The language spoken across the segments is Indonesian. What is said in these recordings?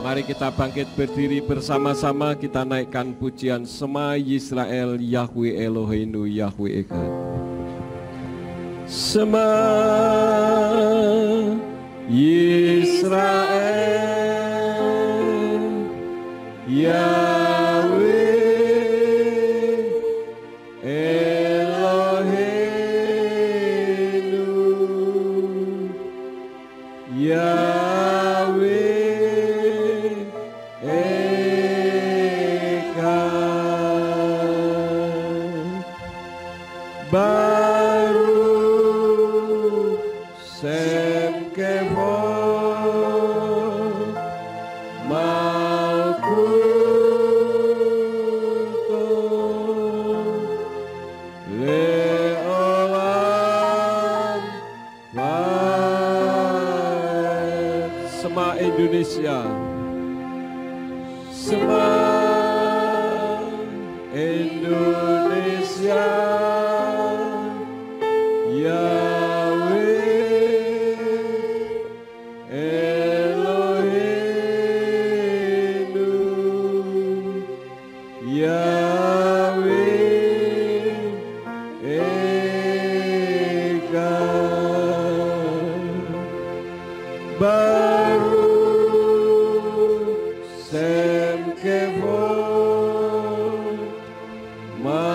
Mari kita bangkit berdiri bersama-sama, kita naikkan pujian Shema Yisrael Yahweh Eloheinu Yahweh Echad. Shema Yisrael Yahweh Eloheinu Yahweh Baruch Shem Kevod Malkuto Leolam Vaed. Shema Indonesia, Shema Indonesia Yahweh Eloheinu Yahweh Echad. Baruch Shem Kevod Malkuto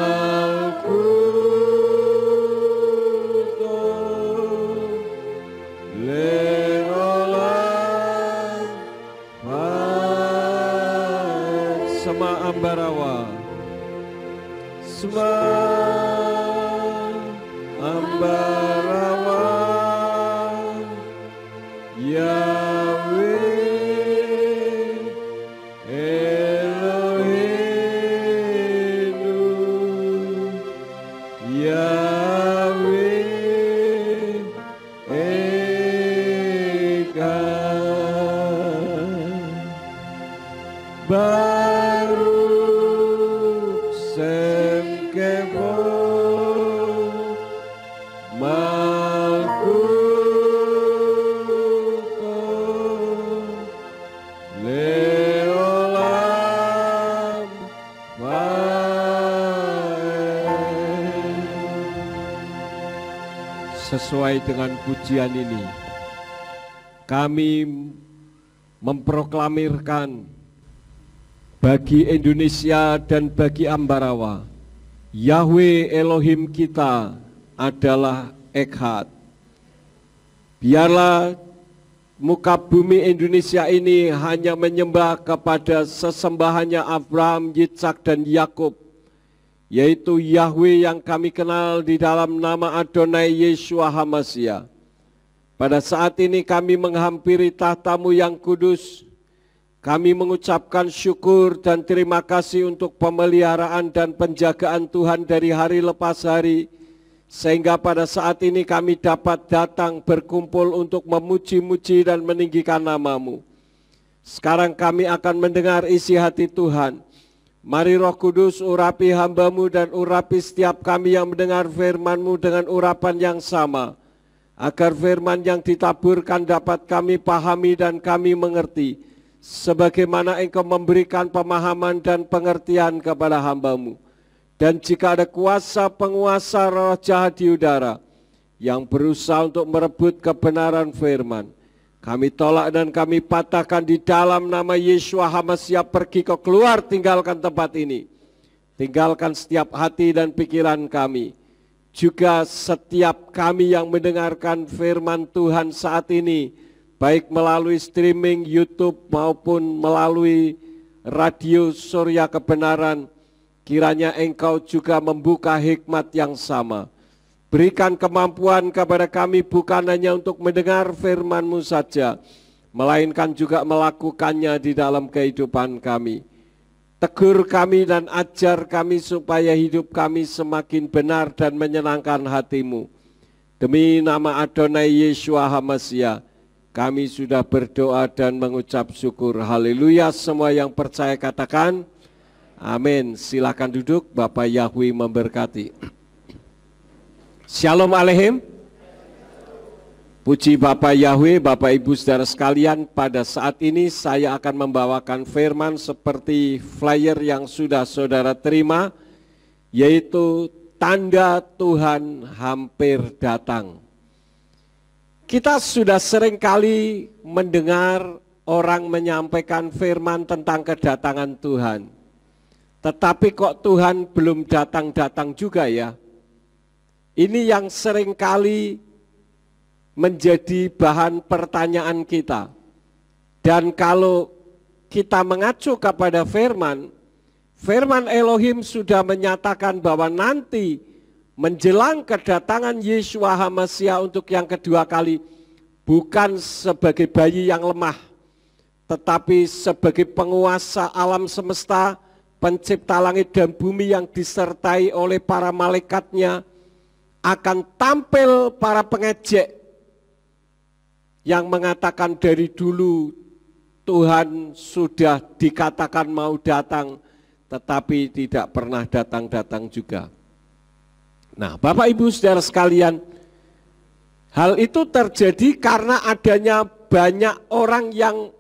Leolam Vaed. Shema Ambarawa, Shema Ambarawa Yahweh Eloheinu Yahweh Echad. Baruch Shem Kevod Malkuto Leolam Vaed. Sesuai dengan pujian ini, kami memproklamirkan bagi Indonesia dan bagi Ambarawa, Yahweh Elohim kita adalah Echad. Biarlah muka bumi Indonesia ini hanya menyembah kepada sesembahannya Abraham, Yitzhak, dan Yakub, yaitu Yahweh yang kami kenal di dalam nama Adonai Yeshua HaMashiach. Pada saat ini kami menghampiri tahta-Mu yang kudus. Kami mengucapkan syukur dan terima kasih untuk pemeliharaan dan penjagaan Tuhan dari hari lepas hari, sehingga pada saat ini kami dapat datang berkumpul untuk memuji-muji dan meninggikan nama-Mu. Sekarang kami akan mendengar isi hati Tuhan. Mari Roh Kudus urapi hamba-Mu dan urapi setiap kami yang mendengar firman-Mu dengan urapan yang sama, agar firman yang ditaburkan dapat kami pahami dan kami mengerti, sebagaimana Engkau memberikan pemahaman dan pengertian kepada hamba-Mu. Dan jika ada kuasa penguasa roh jahat di udara yang berusaha untuk merebut kebenaran firman, kami tolak dan kami patahkan di dalam nama Yeshua HaMashiach. Pergi kau keluar, tinggalkan tempat ini. Tinggalkan setiap hati dan pikiran kami. Juga setiap kami yang mendengarkan firman Tuhan saat ini, baik melalui streaming YouTube maupun melalui radio Surya Kebenaran, kiranya Engkau juga membuka hikmat yang sama. Berikan kemampuan kepada kami bukan hanya untuk mendengar firman-Mu saja, melainkan juga melakukannya di dalam kehidupan kami. Tegur kami dan ajar kami supaya hidup kami semakin benar dan menyenangkan hati-Mu. Demi nama Adonai Yeshua HaMashiach, kami sudah berdoa dan mengucap syukur. Haleluya. Semua yang percaya katakan amin. Silakan duduk. Bapak Yahweh memberkati. Shalom Aleichem. Puji Bapa Yahweh, Bapak Ibu Saudara sekalian, pada saat ini saya akan membawakan firman seperti flyer yang sudah saudara terima, yaitu tanda Tuhan hampir datang. Kita sudah sering kali mendengar orang menyampaikan firman tentang kedatangan Tuhan. Tetapi kok Tuhan belum datang-datang juga ya? Ini yang sering kali menjadi bahan pertanyaan kita. Dan kalau kita mengacu kepada firman Elohim sudah menyatakan bahwa nanti menjelang kedatangan Yeshua HaMasiah untuk yang kedua kali, bukan sebagai bayi yang lemah, tetapi sebagai penguasa alam semesta, pencipta langit dan bumi yang disertai oleh para malaikatnya, akan tampil para pengejek yang mengatakan dari dulu Tuhan sudah dikatakan mau datang, tetapi tidak pernah datang-datang juga. Nah, Bapak Ibu Saudara sekalian, hal itu terjadi karena adanya banyak orang yang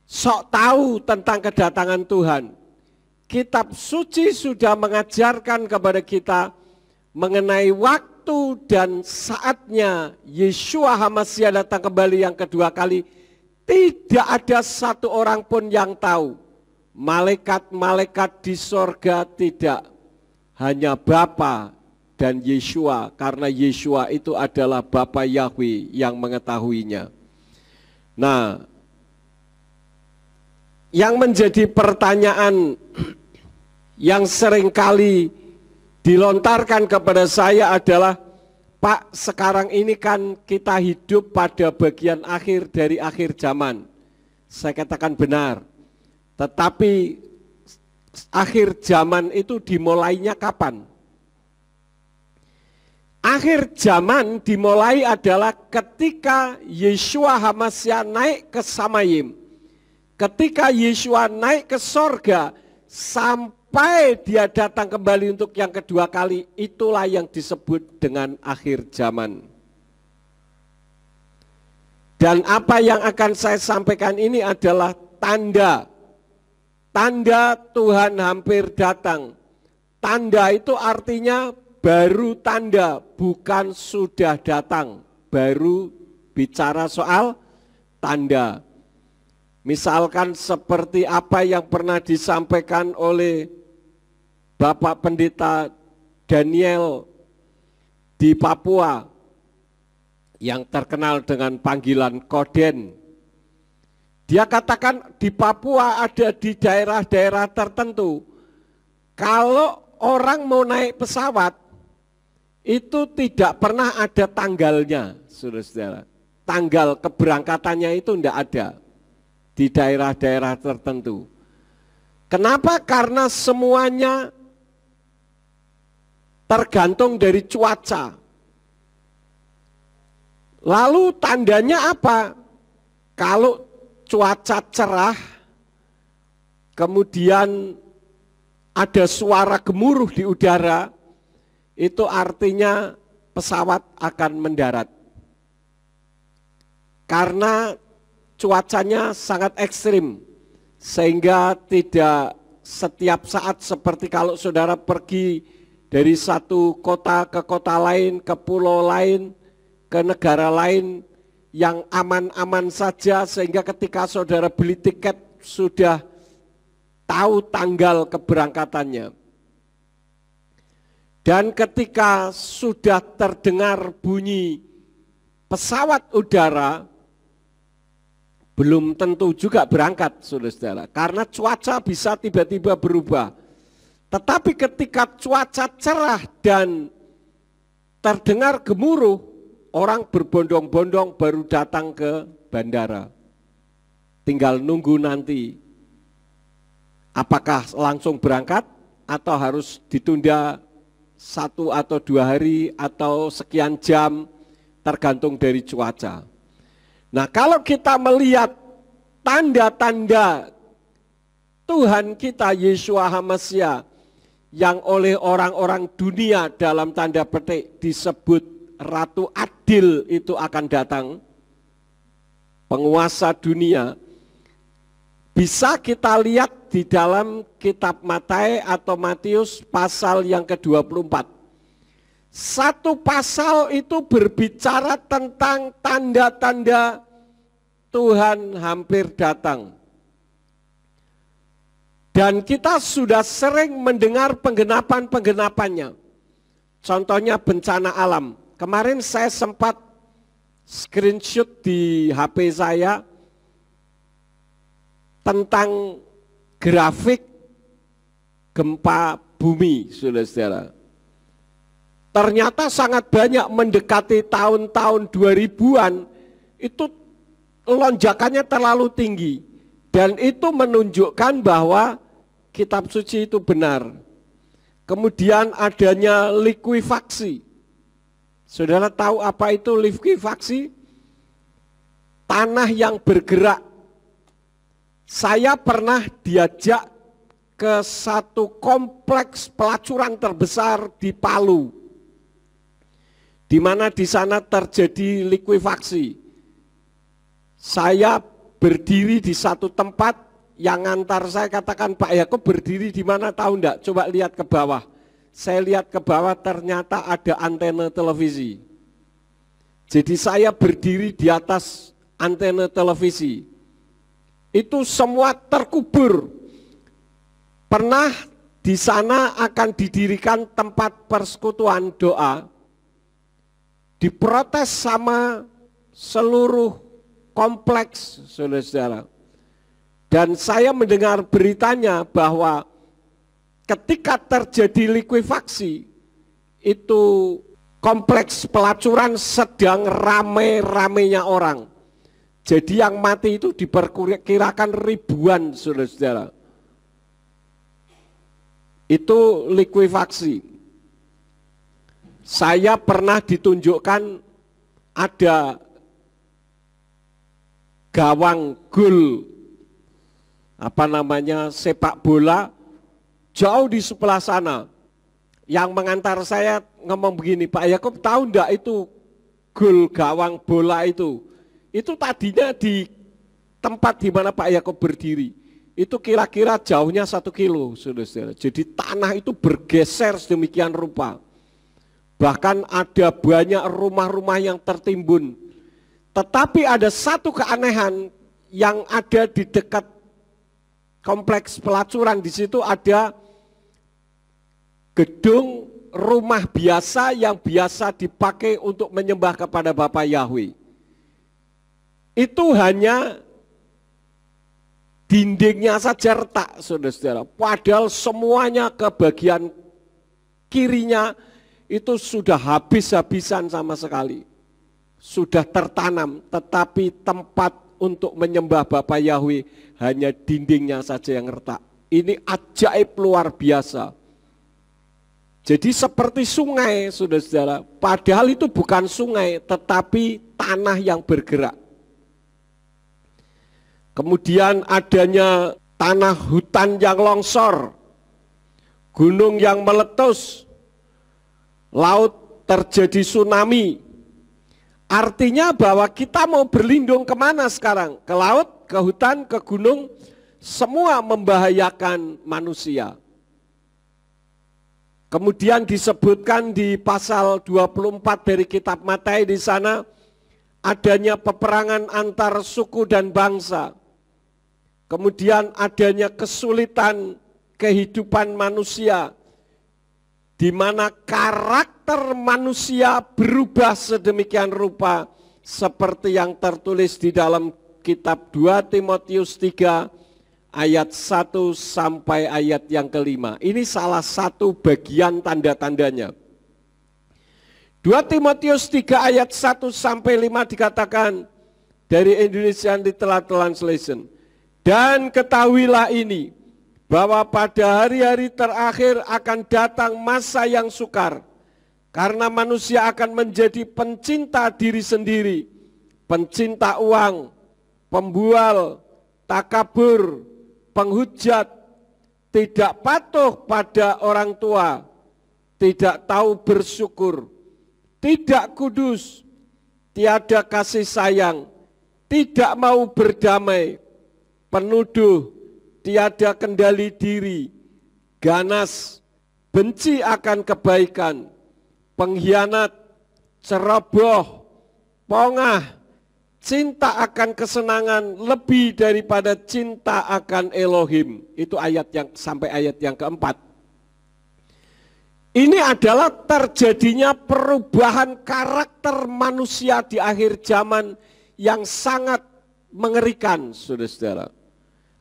sok tahu tentang kedatangan Tuhan. Kitab suci sudah mengajarkan kepada kita mengenai waktu dan saatnya Yeshua HaMasiah datang kembali yang kedua kali. Tidak ada satu orang pun yang tahu. Malaikat-malaikat di sorga tidak, hanya Bapa dan Yeshua, karena Yeshua itu adalah Bapa Yahweh yang mengetahuinya. Nah, yang menjadi pertanyaan yang seringkali dilontarkan kepada saya adalah, Pak, sekarang ini kan kita hidup pada bagian akhir dari akhir zaman. Saya katakan benar, tetapi akhir zaman itu dimulainya kapan? Akhir zaman dimulai adalah ketika Yeshua HaMasiah naik ke Samayim. Ketika Yeshua naik ke sorga, sampai dia datang kembali untuk yang kedua kali, itulah yang disebut dengan akhir zaman. Dan apa yang akan saya sampaikan ini adalah tanda. Tanda Tuhan hampir datang. Tanda itu artinya baru tanda, bukan sudah datang. Baru bicara soal tanda. Misalkan seperti apa yang pernah disampaikan oleh Bapak Pendeta Daniel di Papua yang terkenal dengan panggilan Koden. Dia katakan di Papua ada di daerah-daerah tertentu, kalau orang mau naik pesawat itu tidak pernah ada tanggalnya, saudara-saudara. Tanggal keberangkatannya itu tidak ada di daerah-daerah tertentu. Kenapa? Karena semuanya tergantung dari cuaca. Lalu tandanya apa? Kalau cuaca cerah, kemudian ada suara gemuruh di udara, itu artinya pesawat akan mendarat. Karena cuacanya sangat ekstrim, sehingga tidak setiap saat seperti kalau saudara pergi dari satu kota ke kota lain, ke pulau lain, ke negara lain yang aman-aman saja, sehingga ketika saudara beli tiket sudah tahu tanggal keberangkatannya. Dan ketika sudah terdengar bunyi pesawat udara, belum tentu juga berangkat, saudara-saudara, karena cuaca bisa tiba-tiba berubah. Tetapi ketika cuaca cerah dan terdengar gemuruh, orang berbondong-bondong baru datang ke bandara. Tinggal nunggu nanti, apakah langsung berangkat atau harus ditunda 1 atau 2 hari atau sekian jam, tergantung dari cuaca. Nah, kalau kita melihat tanda-tanda Tuhan kita Yeshua HaMasiah yang oleh orang-orang dunia dalam tanda petik disebut Ratu Ad, adil itu akan datang, penguasa dunia, bisa kita lihat di dalam kitab Matius atau Matius pasal yang ke-24. Satu pasal itu berbicara tentang tanda-tanda Tuhan hampir datang. Dan kita sudah sering mendengar penggenapan-penggenapannya. Contohnya bencana alam. Kemarin saya sempat screenshot di HP saya tentang grafik gempa bumi, saudara-saudara. Ternyata sangat banyak mendekati tahun-tahun 2000-an, itu lonjakannya terlalu tinggi. Dan itu menunjukkan bahwa kitab suci itu benar. Kemudian adanya likuifaksi. Saudara tahu apa itu likuifaksi? Tanah yang bergerak. Saya pernah diajak ke satu kompleks pelacuran terbesar di Palu, di mana di sana terjadi likuifaksi. Saya berdiri di satu tempat, yang ngantar saya katakan, Pak Yakub berdiri di mana tahu enggak? Coba lihat ke bawah. Saya lihat ke bawah, ternyata ada antena televisi. Jadi saya berdiri di atas antena televisi. Itu semua terkubur. Pernah di sana akan didirikan tempat persekutuan doa, diprotes sama seluruh kompleks, saudara-saudara. Dan saya mendengar beritanya bahwa ketika terjadi likuifaksi, itu kompleks pelacuran sedang rame-ramenya orang. Jadi yang mati itu diperkirakan ribuan, saudara-saudara. Itu likuifaksi. Saya pernah ditunjukkan ada gawang gol, sepak bola, jauh di sebelah sana. Yang mengantar saya ngomong begini, Pak Yakub tahu enggak itu gol gawang bola itu? Itu tadinya di tempat di mana Pak Yakub berdiri. Itu kira-kira jauhnya 1 kilo, saudara-saudara. Jadi tanah itu bergeser sedemikian rupa. Bahkan ada banyak rumah-rumah yang tertimbun. Tetapi ada satu keanehan yang ada di dekat kompleks pelacuran. Di situ ada gedung rumah biasa yang biasa dipakai untuk menyembah kepada Bapa Yahweh. Itu hanya dindingnya saja retak, saudara-saudara. Padahal semuanya ke bagian kirinya itu sudah habis-habisan sama sekali. Sudah tertanam, tetapi tempat untuk menyembah Bapa Yahweh hanya dindingnya saja yang retak. Ini ajaib luar biasa. Jadi seperti sungai, saudara-saudara. Padahal itu bukan sungai, tetapi tanah yang bergerak. Kemudian adanya tanah hutan yang longsor, gunung yang meletus, laut terjadi tsunami. Artinya bahwa kita mau berlindung kemana sekarang? Ke laut, ke hutan, ke gunung, semua membahayakan manusia. Kemudian disebutkan di pasal 24 dari kitab Matius, di sana adanya peperangan antar suku dan bangsa. Kemudian adanya kesulitan kehidupan manusia, di mana karakter manusia berubah sedemikian rupa seperti yang tertulis di dalam kitab 2 Timotius 3 ayat 1 sampai ayat yang ke-5. Ini salah satu bagian tanda-tandanya. 2 Timotius 3 ayat 1 sampai 5 dikatakan dari Indonesian Literal Translation. Dan ketahuilah ini, bahwa pada hari-hari terakhir akan datang masa yang sukar, karena manusia akan menjadi pencinta diri sendiri, pencinta uang, pembual, takabur, penghujat, tidak patuh pada orang tua, tidak tahu bersyukur, tidak kudus, tiada kasih sayang, tidak mau berdamai, penuduh, tiada kendali diri, ganas, benci akan kebaikan, pengkhianat, ceroboh, pongah, cinta akan kesenangan lebih daripada cinta akan Elohim. Itu ayat yang sampai ayat yang keempat. Ini adalah terjadinya perubahan karakter manusia di akhir zaman yang sangat mengerikan, saudara-saudara.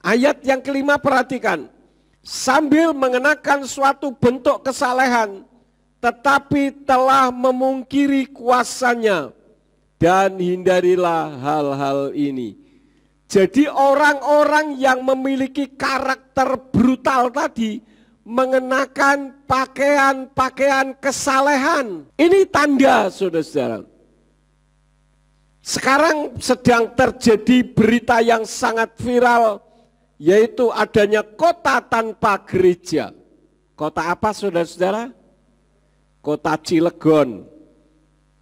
Ayat yang kelima perhatikan. Sambil mengenakan suatu bentuk kesalehan, tetapi telah memungkiri kuasanya, dan hindarilah hal-hal ini. Jadi orang-orang yang memiliki karakter brutal tadi mengenakan pakaian-pakaian kesalehan. Ini tanda, saudara-saudara. Sekarang sedang terjadi berita yang sangat viral, yaitu adanya kota tanpa gereja. Kota apa, saudara-saudara? Kota Cilegon.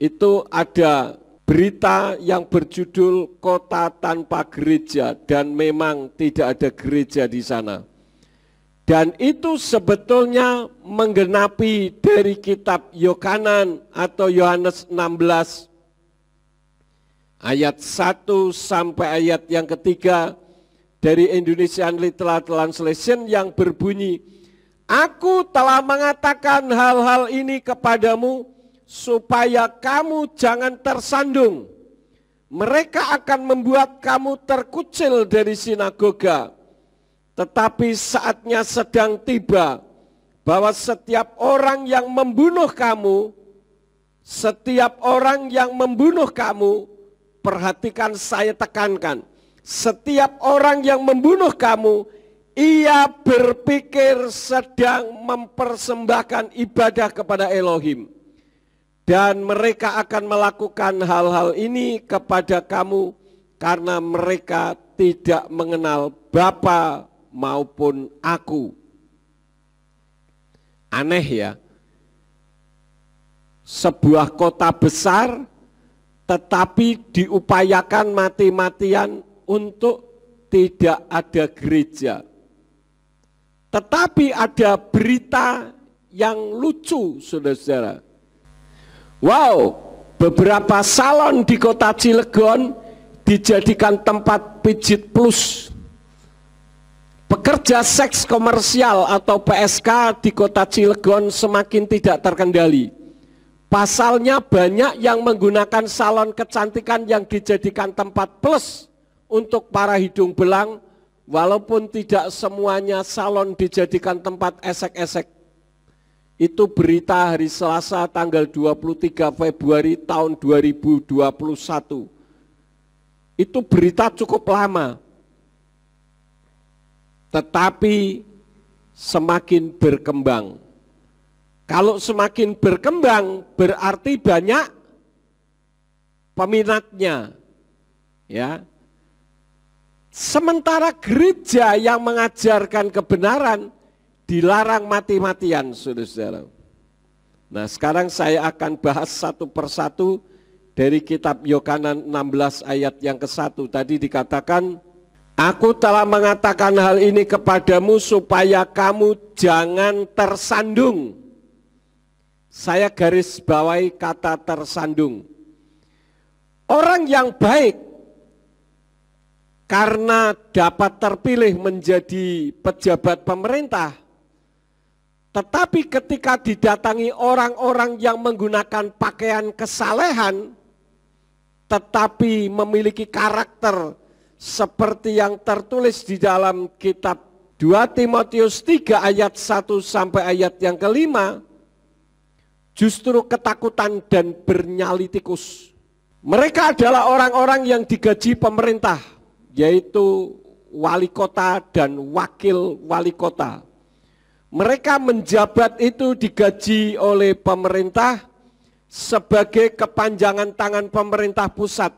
Itu ada berita yang berjudul kota tanpa gereja, dan memang tidak ada gereja di sana. Dan itu sebetulnya menggenapi dari kitab Yohanan atau Yohanes 16 ayat 1 sampai ayat yang ketiga dari Indonesian Literal Translation yang berbunyi, Aku telah mengatakan hal-hal ini kepadamu supaya kamu jangan tersandung. Mereka akan membuat kamu terkucil dari sinagoga. Tetapi saatnya sedang tiba bahwa setiap orang yang membunuh kamu, perhatikan saya tekankan, setiap orang yang membunuh kamu, ia berpikir sedang mempersembahkan ibadah kepada Elohim. Dan mereka akan melakukan hal-hal ini kepada kamu karena mereka tidak mengenal Bapa maupun aku. Aneh ya, sebuah kota besar tetapi diupayakan mati-matian untuk tidak ada gereja. Tetapi ada berita yang lucu, saudara-saudara. Wow, beberapa salon di kota Cilegon dijadikan tempat pijit plus. Pekerja seks komersial atau PSK di kota Cilegon semakin tidak terkendali. Pasalnya banyak yang menggunakan salon kecantikan yang dijadikan tempat plus untuk para hidung belang, walaupun tidak semuanya salon dijadikan tempat esek-esek. Itu berita hari Selasa tanggal 23 Februari tahun 2021. Itu berita cukup lama. Tetapi semakin berkembang. Kalau semakin berkembang berarti banyak peminatnya. Ya. Sementara gereja yang mengajarkan kebenaran dilarang mati-matian, saudara-saudara. Nah, sekarang saya akan bahas satu persatu dari kitab Yohanan 16 ayat yang ke-1. Tadi dikatakan, Aku telah mengatakan hal ini kepadamu supaya kamu jangan tersandung. Saya garis bawahi kata tersandung. Orang yang baik karena dapat terpilih menjadi pejabat pemerintah, tetapi ketika didatangi orang-orang yang menggunakan pakaian kesalehan, tetapi memiliki karakter seperti yang tertulis di dalam kitab 2 Timotius 3 ayat 1 sampai ayat yang ke-5, justru ketakutan dan bernyali tikus. Mereka adalah orang-orang yang digaji pemerintah, yaitu wali kota dan wakil wali kota. Mereka menjabat itu digaji oleh pemerintah sebagai kepanjangan tangan pemerintah pusat.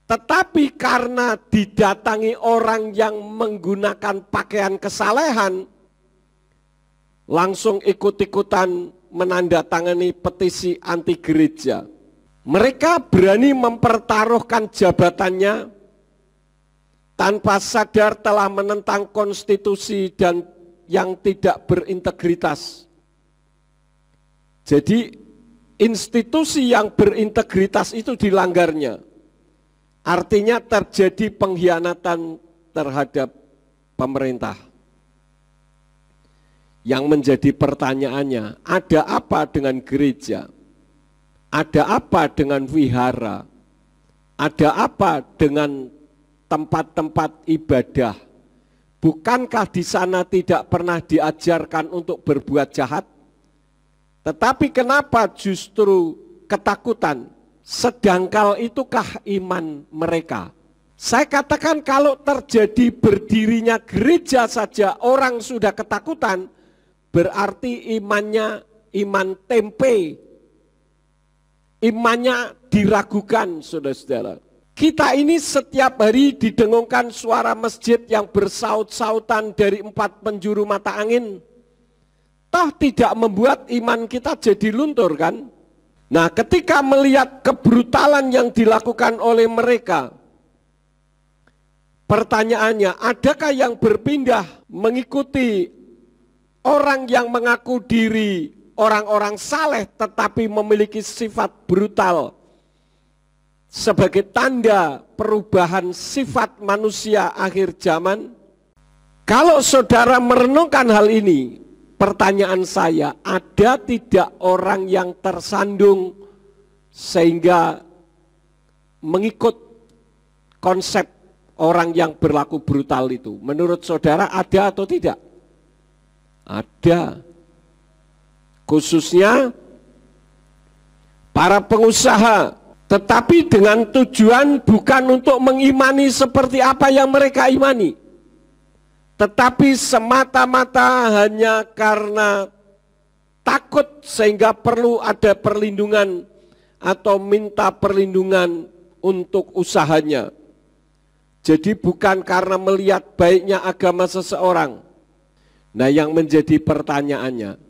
Tetapi karena didatangi orang yang menggunakan pakaian kesalehan, langsung ikut-ikutan menandatangani petisi anti gereja. Mereka berani mempertaruhkan jabatannya tanpa sadar telah menentang konstitusi dan yang tidak berintegritas. Jadi institusi yang berintegritas itu dilanggarnya. Artinya terjadi pengkhianatan terhadap pemerintah. Yang menjadi pertanyaannya, ada apa dengan gereja? Ada apa dengan wihara? Ada apa dengan tempat-tempat ibadah? Bukankah di sana tidak pernah diajarkan untuk berbuat jahat? Tetapi kenapa justru ketakutan? Sedangkal itukah iman mereka? Saya katakan kalau terjadi berdirinya gereja saja orang sudah ketakutan, berarti imannya iman tempe. Imannya diragukan, saudara-saudara. Kita ini setiap hari didengungkan suara masjid yang bersaut-sautan dari 4 penjuru mata angin. Toh tidak membuat iman kita jadi luntur kan? Nah, ketika melihat kebrutalan yang dilakukan oleh mereka, pertanyaannya, adakah yang berpindah mengikuti orang yang mengaku diri orang-orang saleh tetapi memiliki sifat brutal sebagai tanda perubahan sifat manusia akhir zaman? Kalau saudara merenungkan hal ini, pertanyaan saya, ada tidak orang yang tersandung sehingga mengikut konsep orang yang berlaku brutal itu? Menurut saudara ada atau tidak? Ada. Khususnya para pengusaha, tetapi dengan tujuan bukan untuk mengimani seperti apa yang mereka imani, tetapi semata-mata hanya karena takut sehingga perlu ada perlindungan atau minta perlindungan untuk usahanya. Jadi bukan karena melihat baiknya agama seseorang. Nah, yang menjadi pertanyaannya,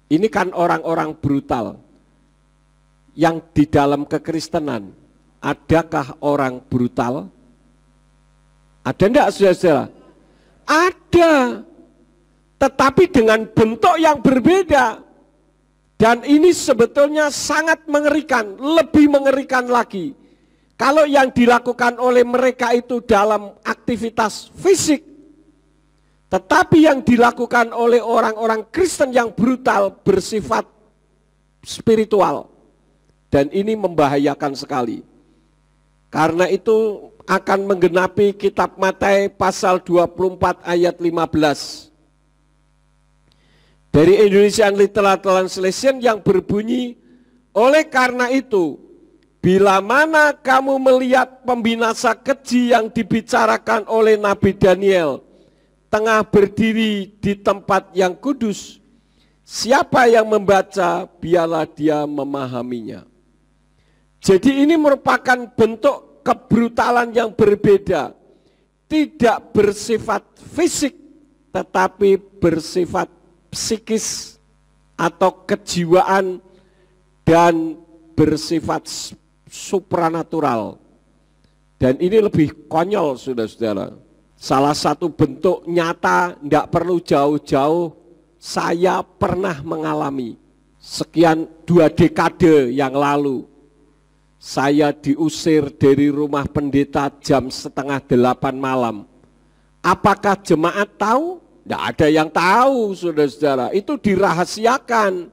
ini kan orang-orang brutal yang di dalam kekristenan, adakah orang brutal? Ada enggak, saudara-saudara? Ada, tetapi dengan bentuk yang berbeda. Dan ini sebetulnya sangat mengerikan, lebih mengerikan lagi. Kalau yang dilakukan oleh mereka itu dalam aktivitas fisik, tetapi yang dilakukan oleh orang-orang Kristen yang brutal bersifat spiritual. Dan ini membahayakan sekali. Karena itu akan menggenapi kitab Matius pasal 24 ayat 15. Dari Indonesian Literal Translation yang berbunyi, oleh karena itu, bila mana kamu melihat pembinasa keji yang dibicarakan oleh Nabi Daniel, tengah berdiri di tempat yang kudus, siapa yang membaca, biarlah dia memahaminya. Jadi ini merupakan bentuk kebrutalan yang berbeda, tidak bersifat fisik, tetapi bersifat psikis atau kejiwaan dan bersifat supranatural. Dan ini lebih konyol, saudara-saudara. Salah satu bentuk nyata, tidak perlu jauh-jauh, saya pernah mengalami. Sekian 2 dekade yang lalu, saya diusir dari rumah pendeta jam 7:30 malam. Apakah jemaat tahu? Tidak ada yang tahu, saudara-saudara. Itu dirahasiakan.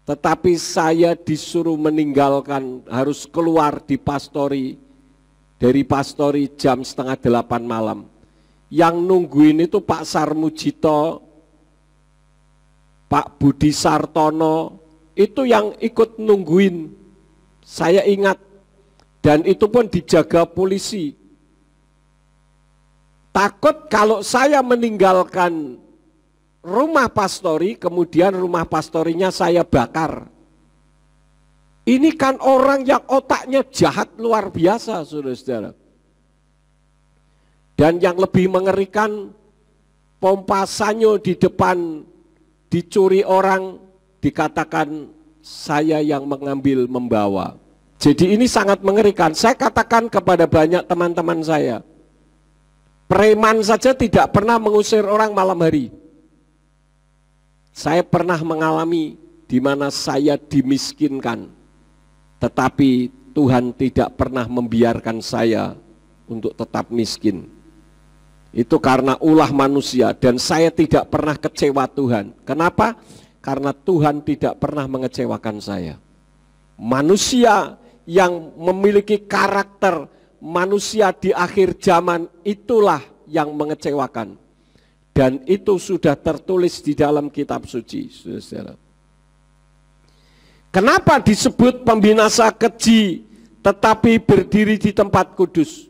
Tetapi saya disuruh meninggalkan, harus keluar di pastori, dari pastori jam 7:30 malam. Yang nungguin itu Pak Sarmujito, Pak Budi Sartono, itu yang ikut nungguin. Saya ingat, dan itu pun dijaga polisi. Takut kalau saya meninggalkan rumah pastori, kemudian rumah pastorinya saya bakar. Ini kan orang yang otaknya jahat luar biasa, saudara-saudara. Dan yang lebih mengerikan, pompa sanyo di depan dicuri orang, dikatakan saya yang mengambil membawa. Jadi ini sangat mengerikan. Saya katakan kepada banyak teman-teman saya, preman saja tidak pernah mengusir orang malam hari. Saya pernah mengalami di mana saya dimiskinkan, tetapi Tuhan tidak pernah membiarkan saya untuk tetap miskin. Itu karena ulah manusia dan saya tidak pernah kecewa Tuhan. Kenapa? Karena Tuhan tidak pernah mengecewakan saya. Manusia yang memiliki karakter manusia di akhir zaman itulah yang mengecewakan. Dan itu sudah tertulis di dalam kitab suci, saudara-saudara. Kenapa disebut pembinasa keji tetapi berdiri di tempat kudus?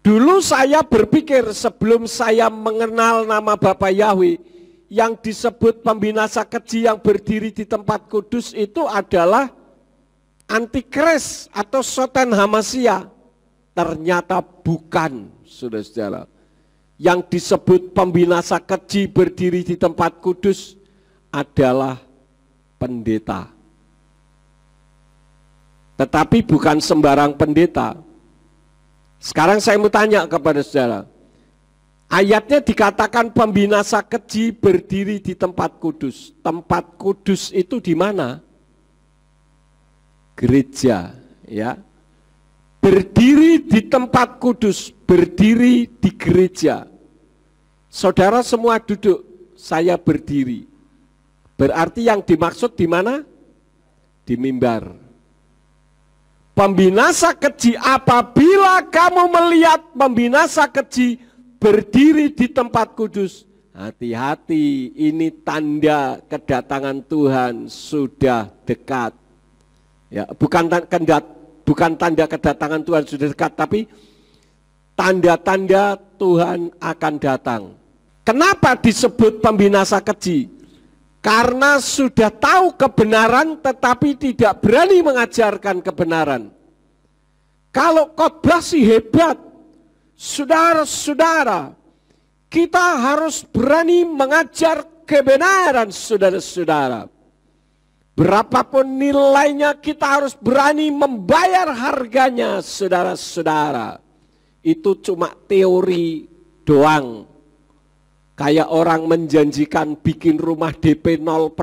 Dulu saya berpikir sebelum saya mengenal nama Bapa Yahweh, yang disebut pembinasa keji yang berdiri di tempat kudus itu adalah antikris atau Soten Hamasia. Ternyata bukan, saudara-saudara. Yang disebut pembinasa keji berdiri di tempat kudus adalah pendeta. Tetapi bukan sembarang pendeta. Sekarang saya mau tanya kepada saudara. Ayatnya dikatakan pembinasa keji berdiri di tempat kudus. Tempat kudus itu di mana? Gereja, ya. Berdiri di tempat kudus, berdiri di gereja. Saudara semua duduk, saya berdiri. Berarti yang dimaksud di mana? Di mimbar. Pembinasa keji, apabila kamu melihat pembinasa keji berdiri di tempat kudus, hati-hati, ini tanda kedatangan Tuhan sudah dekat. Ya, bukan tanda kedatangan Tuhan sudah dekat, tapi tanda-tanda Tuhan akan datang. Kenapa disebut pembinasa keji? Karena sudah tahu kebenaran tetapi tidak berani mengajarkan kebenaran. Kalau khotbah sih hebat, saudara-saudara, kita harus berani mengajar kebenaran, saudara-saudara. Berapapun nilainya kita harus berani membayar harganya, saudara-saudara. Itu cuma teori doang. Kayak orang menjanjikan bikin rumah DP 0%,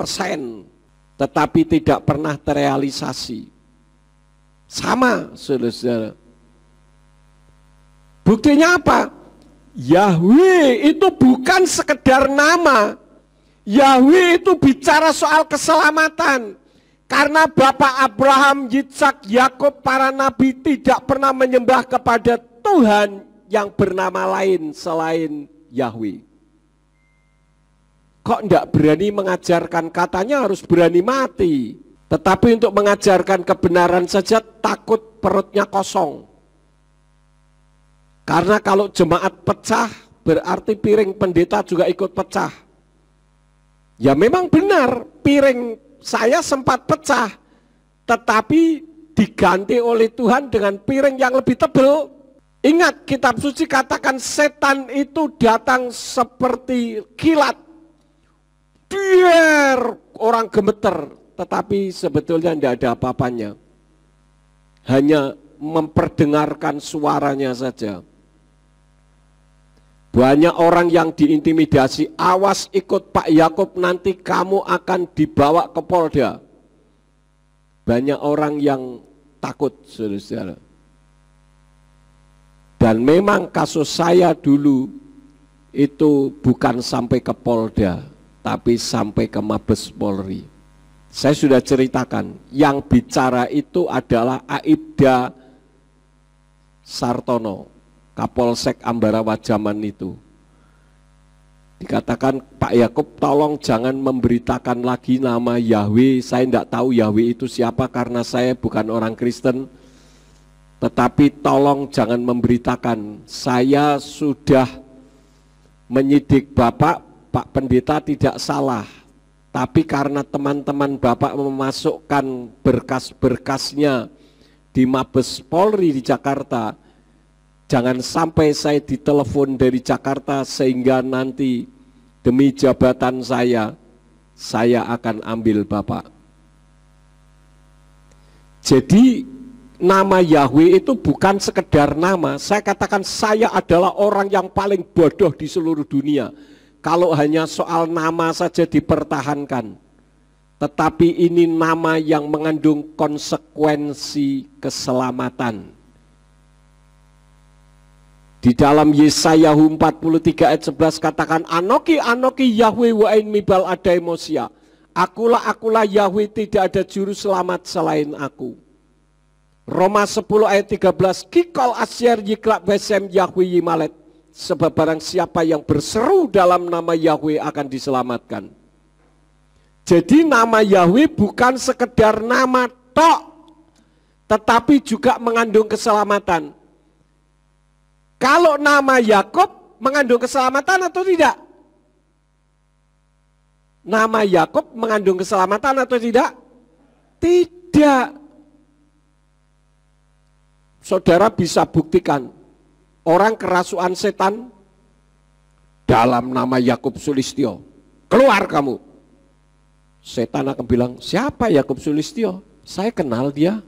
tetapi tidak pernah terrealisasi. Sama, saudara-saudara. Buktinya apa? Yahweh itu bukan sekedar nama. Yahweh itu bicara soal keselamatan. Karena Bapak Abraham, Yitzhak, Yakub, para nabi tidak pernah menyembah kepada Tuhan yang bernama lain selain Yahweh. Kok enggak berani mengajarkan? Katanya harus berani mati. Tetapi untuk mengajarkan kebenaran saja takut perutnya kosong. Karena kalau jemaat pecah berarti piring pendeta juga ikut pecah. Ya memang benar, piring saya sempat pecah, tetapi diganti oleh Tuhan dengan piring yang lebih tebal. Ingat, kitab suci katakan setan itu datang seperti kilat. Biar orang gemeter, tetapi sebetulnya tidak ada apa-apanya. Hanya memperdengarkan suaranya saja. Banyak orang yang diintimidasi, awas ikut Pak Yakub nanti kamu akan dibawa ke Polda. Banyak orang yang takut, saudara-saudara. Dan memang kasus saya dulu itu bukan sampai ke Polda, tapi sampai ke Mabes Polri. Saya sudah ceritakan, yang bicara itu adalah Aibda Sartono, Kapolsek Ambarawa zaman itu. Dikatakan, Pak Yakub tolong jangan memberitakan lagi nama Yahweh. Saya tidak tahu Yahweh itu siapa karena saya bukan orang Kristen. Tetapi tolong jangan memberitakan. Saya sudah menyidik Bapak, Pak Pendeta tidak salah. Tapi karena teman-teman Bapak memasukkan berkas-berkasnya di Mabes Polri di Jakarta, jangan sampai saya ditelepon dari Jakarta sehingga nanti demi jabatan saya akan ambil Bapak. Jadi nama Yahweh itu bukan sekedar nama. Saya katakan saya adalah orang yang paling bodoh di seluruh dunia kalau hanya soal nama saja dipertahankan. Tetapi ini nama yang mengandung konsekuensi keselamatan. Di dalam Yesaya 43 ayat 11 katakan, Anoki Yahweh wa'in mibal adai mosia. Akulah Yahweh, tidak ada juru selamat selain aku. Roma 10 ayat 13, Kikol asyar yiklak besem Yahweh yimalet. Sebab barang siapa yang berseru dalam nama Yahweh akan diselamatkan. Jadi nama Yahweh bukan sekedar nama tok, tetapi juga mengandung keselamatan. Kalau nama Yakub mengandung keselamatan atau tidak? Nama Yakub mengandung keselamatan atau tidak? Tidak. Saudara bisa buktikan orang kerasukan setan dalam nama Yakub Sulistyo. Keluar kamu. Setan akan bilang, siapa Yakub Sulistyo? Saya kenal dia.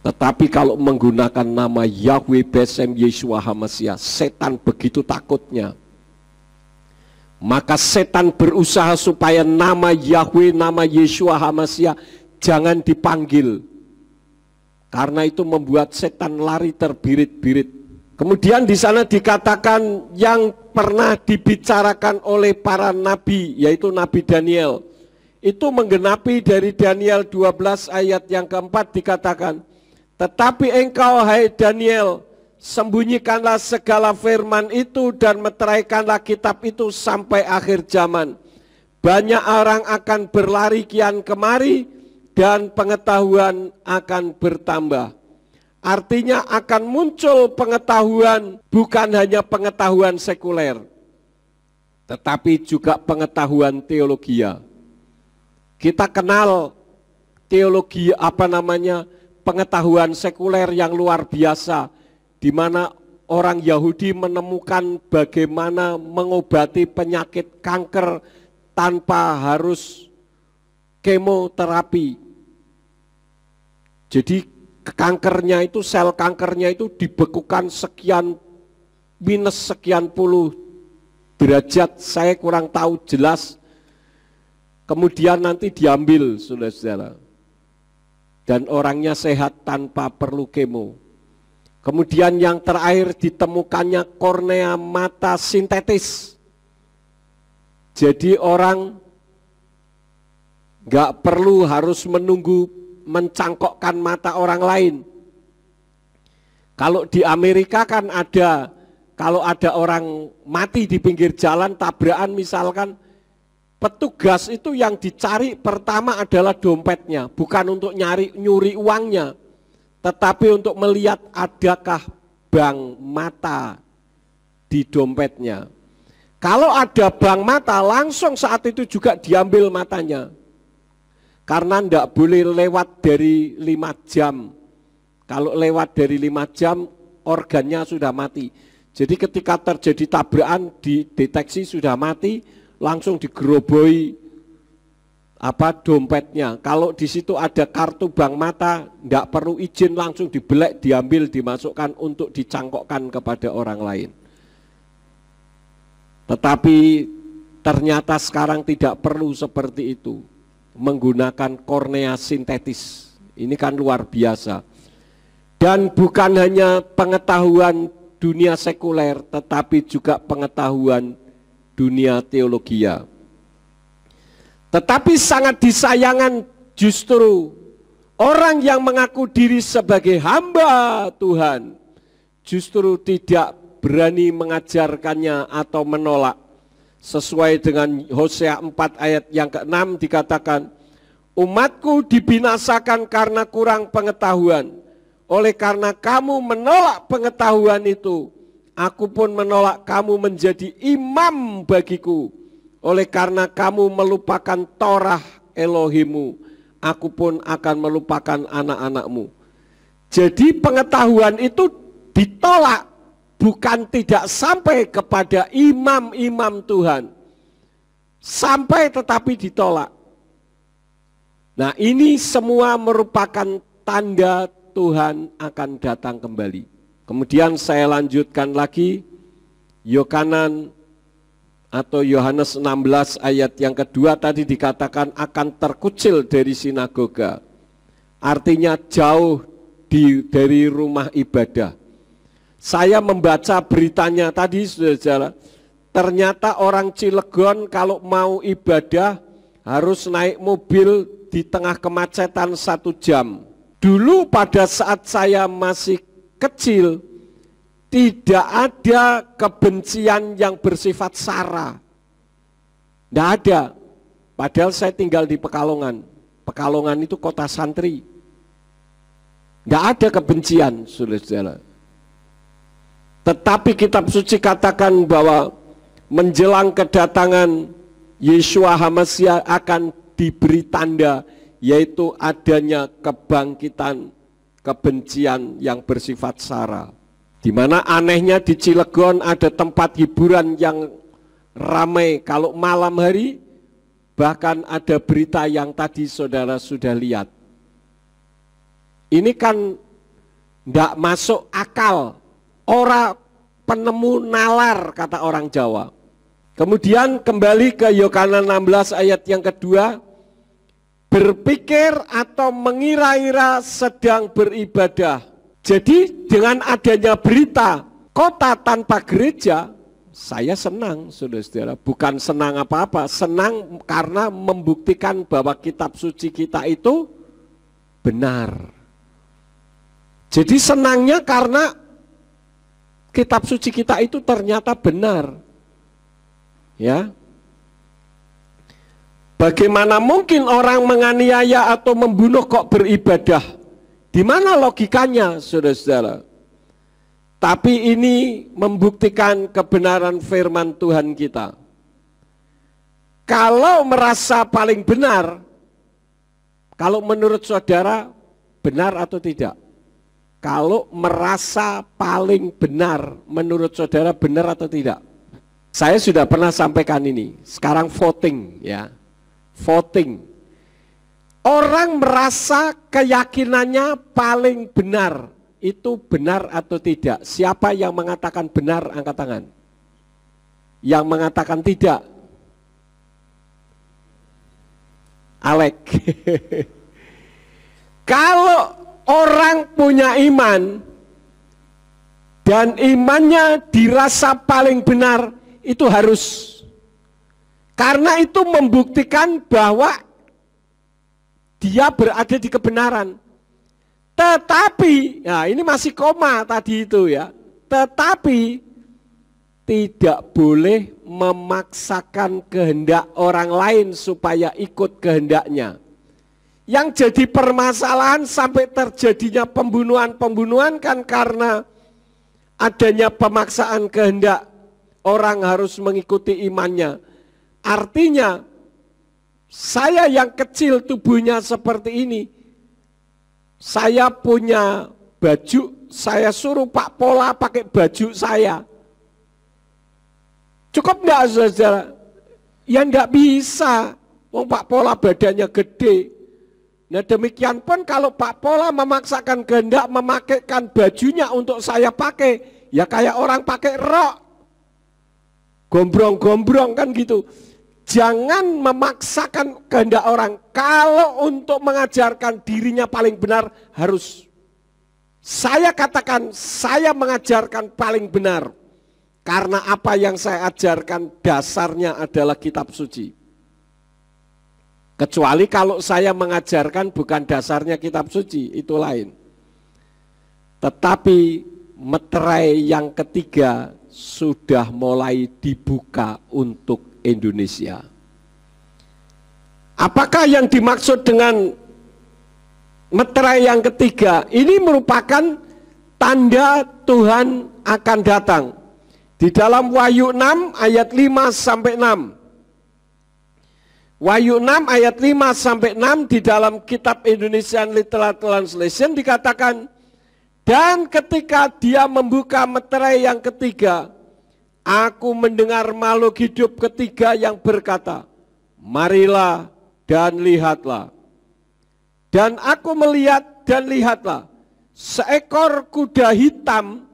Tetapi kalau menggunakan nama Yahweh Besem Yeshua HaMashiach, setan begitu takutnya. Maka setan berusaha supaya nama Yahweh, nama Yeshua HaMashiach jangan dipanggil. Karena itu membuat setan lari terbirit-birit. Kemudian di sana dikatakan yang pernah dibicarakan oleh para nabi, yaitu Nabi Daniel. Itu menggenapi dari Daniel 12 ayat yang keempat dikatakan, tetapi engkau hai Daniel, sembunyikanlah segala firman itu dan meteraikanlah kitab itu sampai akhir zaman. Banyak orang akan berlari kian kemari dan pengetahuan akan bertambah. Artinya akan muncul pengetahuan, bukan hanya pengetahuan sekuler, tetapi juga pengetahuan teologia. Kita kenal teologi pengetahuan sekuler yang luar biasa, di mana orang Yahudi menemukan bagaimana mengobati penyakit kanker tanpa harus kemoterapi. Jadi kankernya itu, sel kankernya itu dibekukan sekian puluh derajat, saya kurang tahu jelas. Kemudian nanti diambil, saudara-saudara. Dan orangnya sehat tanpa perlu kemo. Kemudian yang terakhir ditemukannya kornea mata sintetis. Jadi orang nggak perlu harus menunggu mencangkokkan mata orang lain. Kalau di Amerika kan ada, kalau ada orang mati di pinggir jalan, tabrakan misalkan, petugas itu yang dicari pertama adalah dompetnya, bukan untuk nyuri uangnya, tetapi untuk melihat adakah bank mata di dompetnya. Kalau ada bank mata, langsung saat itu juga diambil matanya. Karena tidak boleh lewat dari 5 jam. Kalau lewat dari 5 jam, organnya sudah mati. Jadi ketika terjadi tabrakan, dideteksi sudah mati, langsung digeroboi dompetnya. Kalau di situ ada kartu bank mata, tidak perlu izin, langsung dibelek, diambil, dimasukkan untuk dicangkokkan kepada orang lain. Tetapi ternyata sekarang tidak perlu seperti itu, menggunakan kornea sintetis. Ini kan luar biasa. Dan bukan hanya pengetahuan dunia sekuler, tetapi juga pengetahuan dunia teologia. Tetapi sangat disayangkan justru orang yang mengaku diri sebagai hamba Tuhan justru tidak berani mengajarkannya atau menolak. Sesuai dengan Hosea 4 ayat yang ke-6 dikatakan, umatku dibinasakan karena kurang pengetahuan. Oleh karena kamu menolak pengetahuan itu, aku pun menolak kamu menjadi imam bagiku. Oleh karena kamu melupakan Torah Elohimu, aku pun akan melupakan anak-anakmu. Jadi pengetahuan itu ditolak, bukan tidak sampai kepada imam-imam Tuhan. Sampai tetapi ditolak. Nah, ini semua merupakan tanda Tuhan akan datang kembali. Kemudian saya lanjutkan lagi, Yohanes 16 ayat yang kedua tadi dikatakan akan terkucil dari sinagoga. Artinya jauh dari rumah ibadah. Saya membaca beritanya tadi, saudara, ternyata orang Cilegon kalau mau ibadah harus naik mobil di tengah kemacetan 1 jam. Dulu pada saat saya masih kecil, tidak ada kebencian yang bersifat sara. Tidak ada. Padahal saya tinggal di Pekalongan. Pekalongan itu kota santri. Tidak ada kebencian, saudara-saudara. Tetapi kitab suci katakan bahwa menjelang kedatangan Yeshua HaMasyiah akan diberi tanda, yaitu adanya kebangkitan kebencian yang bersifat sara. Di mana anehnya di Cilegon ada tempat hiburan yang ramai kalau malam hari, bahkan ada berita yang tadi saudara sudah lihat. Ini kan tidak masuk akal. Orang penemu nalar, kata orang Jawa. Kemudian kembali ke Yohanes 16 ayat yang kedua, berpikir atau mengira-ira sedang beribadah. Jadi dengan adanya berita kota tanpa gereja, saya senang, saudara-saudara. Bukan senang apa-apa, senang karena membuktikan bahwa kitab suci kita itu benar. Jadi senangnya karena kitab suci kita itu ternyata benar. Ya. Bagaimana mungkin orang menganiaya atau membunuh kok beribadah? Di mana logikanya, saudara-saudara? Tapi ini membuktikan kebenaran firman Tuhan kita. Kalau merasa paling benar, kalau menurut saudara benar atau tidak? Kalau merasa paling benar, menurut saudara benar atau tidak? Saya sudah pernah sampaikan ini. Sekarang voting, ya, voting. Orang merasa keyakinannya paling benar, itu benar atau tidak? Siapa yang mengatakan benar, angkat tangan. Yang mengatakan tidak? Alek. Kalau orang punya iman dan imannya dirasa paling benar, itu harus. Karena itu membuktikan bahwa dia berada di kebenaran. Tetapi, nah ini masih koma tadi itu ya. Tetapi tidak boleh memaksakan kehendak orang lain supaya ikut kehendaknya. Yang jadi permasalahan sampai terjadinya pembunuhan-pembunuhan kan karena adanya pemaksaan kehendak, orang harus mengikuti imannya. Artinya saya yang kecil tubuhnya seperti ini, saya punya baju, saya suruh Pak Pola pakai baju saya. Cukup enggak, saudara? Ya enggak bisa. Wong Pak Pola badannya gede. Nah demikian pun kalau Pak Pola memaksakan kehendak memakaikan bajunya untuk saya pakai, ya kayak orang pakai rok, gombrong-gombrong kan gitu. Jangan memaksakan kehendak orang. Kalau untuk mengajarkan dirinya paling benar harus. Saya katakan saya mengajarkan paling benar. Karena apa yang saya ajarkan dasarnya adalah kitab suci. Kecuali kalau saya mengajarkan bukan dasarnya kitab suci, itu lain. Tetapi meterai yang ketiga sudah mulai dibuka untuk Indonesia. Apakah yang dimaksud dengan meterai yang ketiga? Ini merupakan tanda Tuhan akan datang. Di dalam Wahyu 6 ayat 5 sampai 6. Wahyu 6 ayat 5 sampai 6 di dalam kitab Indonesian Literal Translation dikatakan, dan ketika dia membuka meterai yang ketiga, aku mendengar makhluk hidup ketiga yang berkata, marilah dan lihatlah. Dan aku melihat dan lihatlah, seekor kuda hitam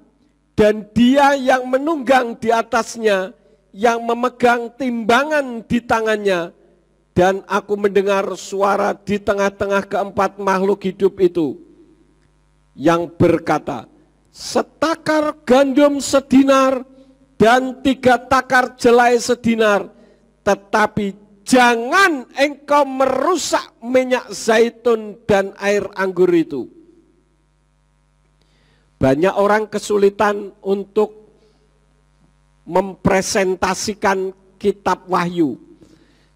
dan dia yang menunggang di atasnya, yang memegang timbangan di tangannya. Dan aku mendengar suara di tengah-tengah keempat makhluk hidup itu yang berkata, setakar gandum sedinar dan 3 takar jelai sedinar, tetapi jangan engkau merusak minyak zaitun dan air anggur itu. Banyak orang kesulitan untuk mempresentasikan kitab Wahyu.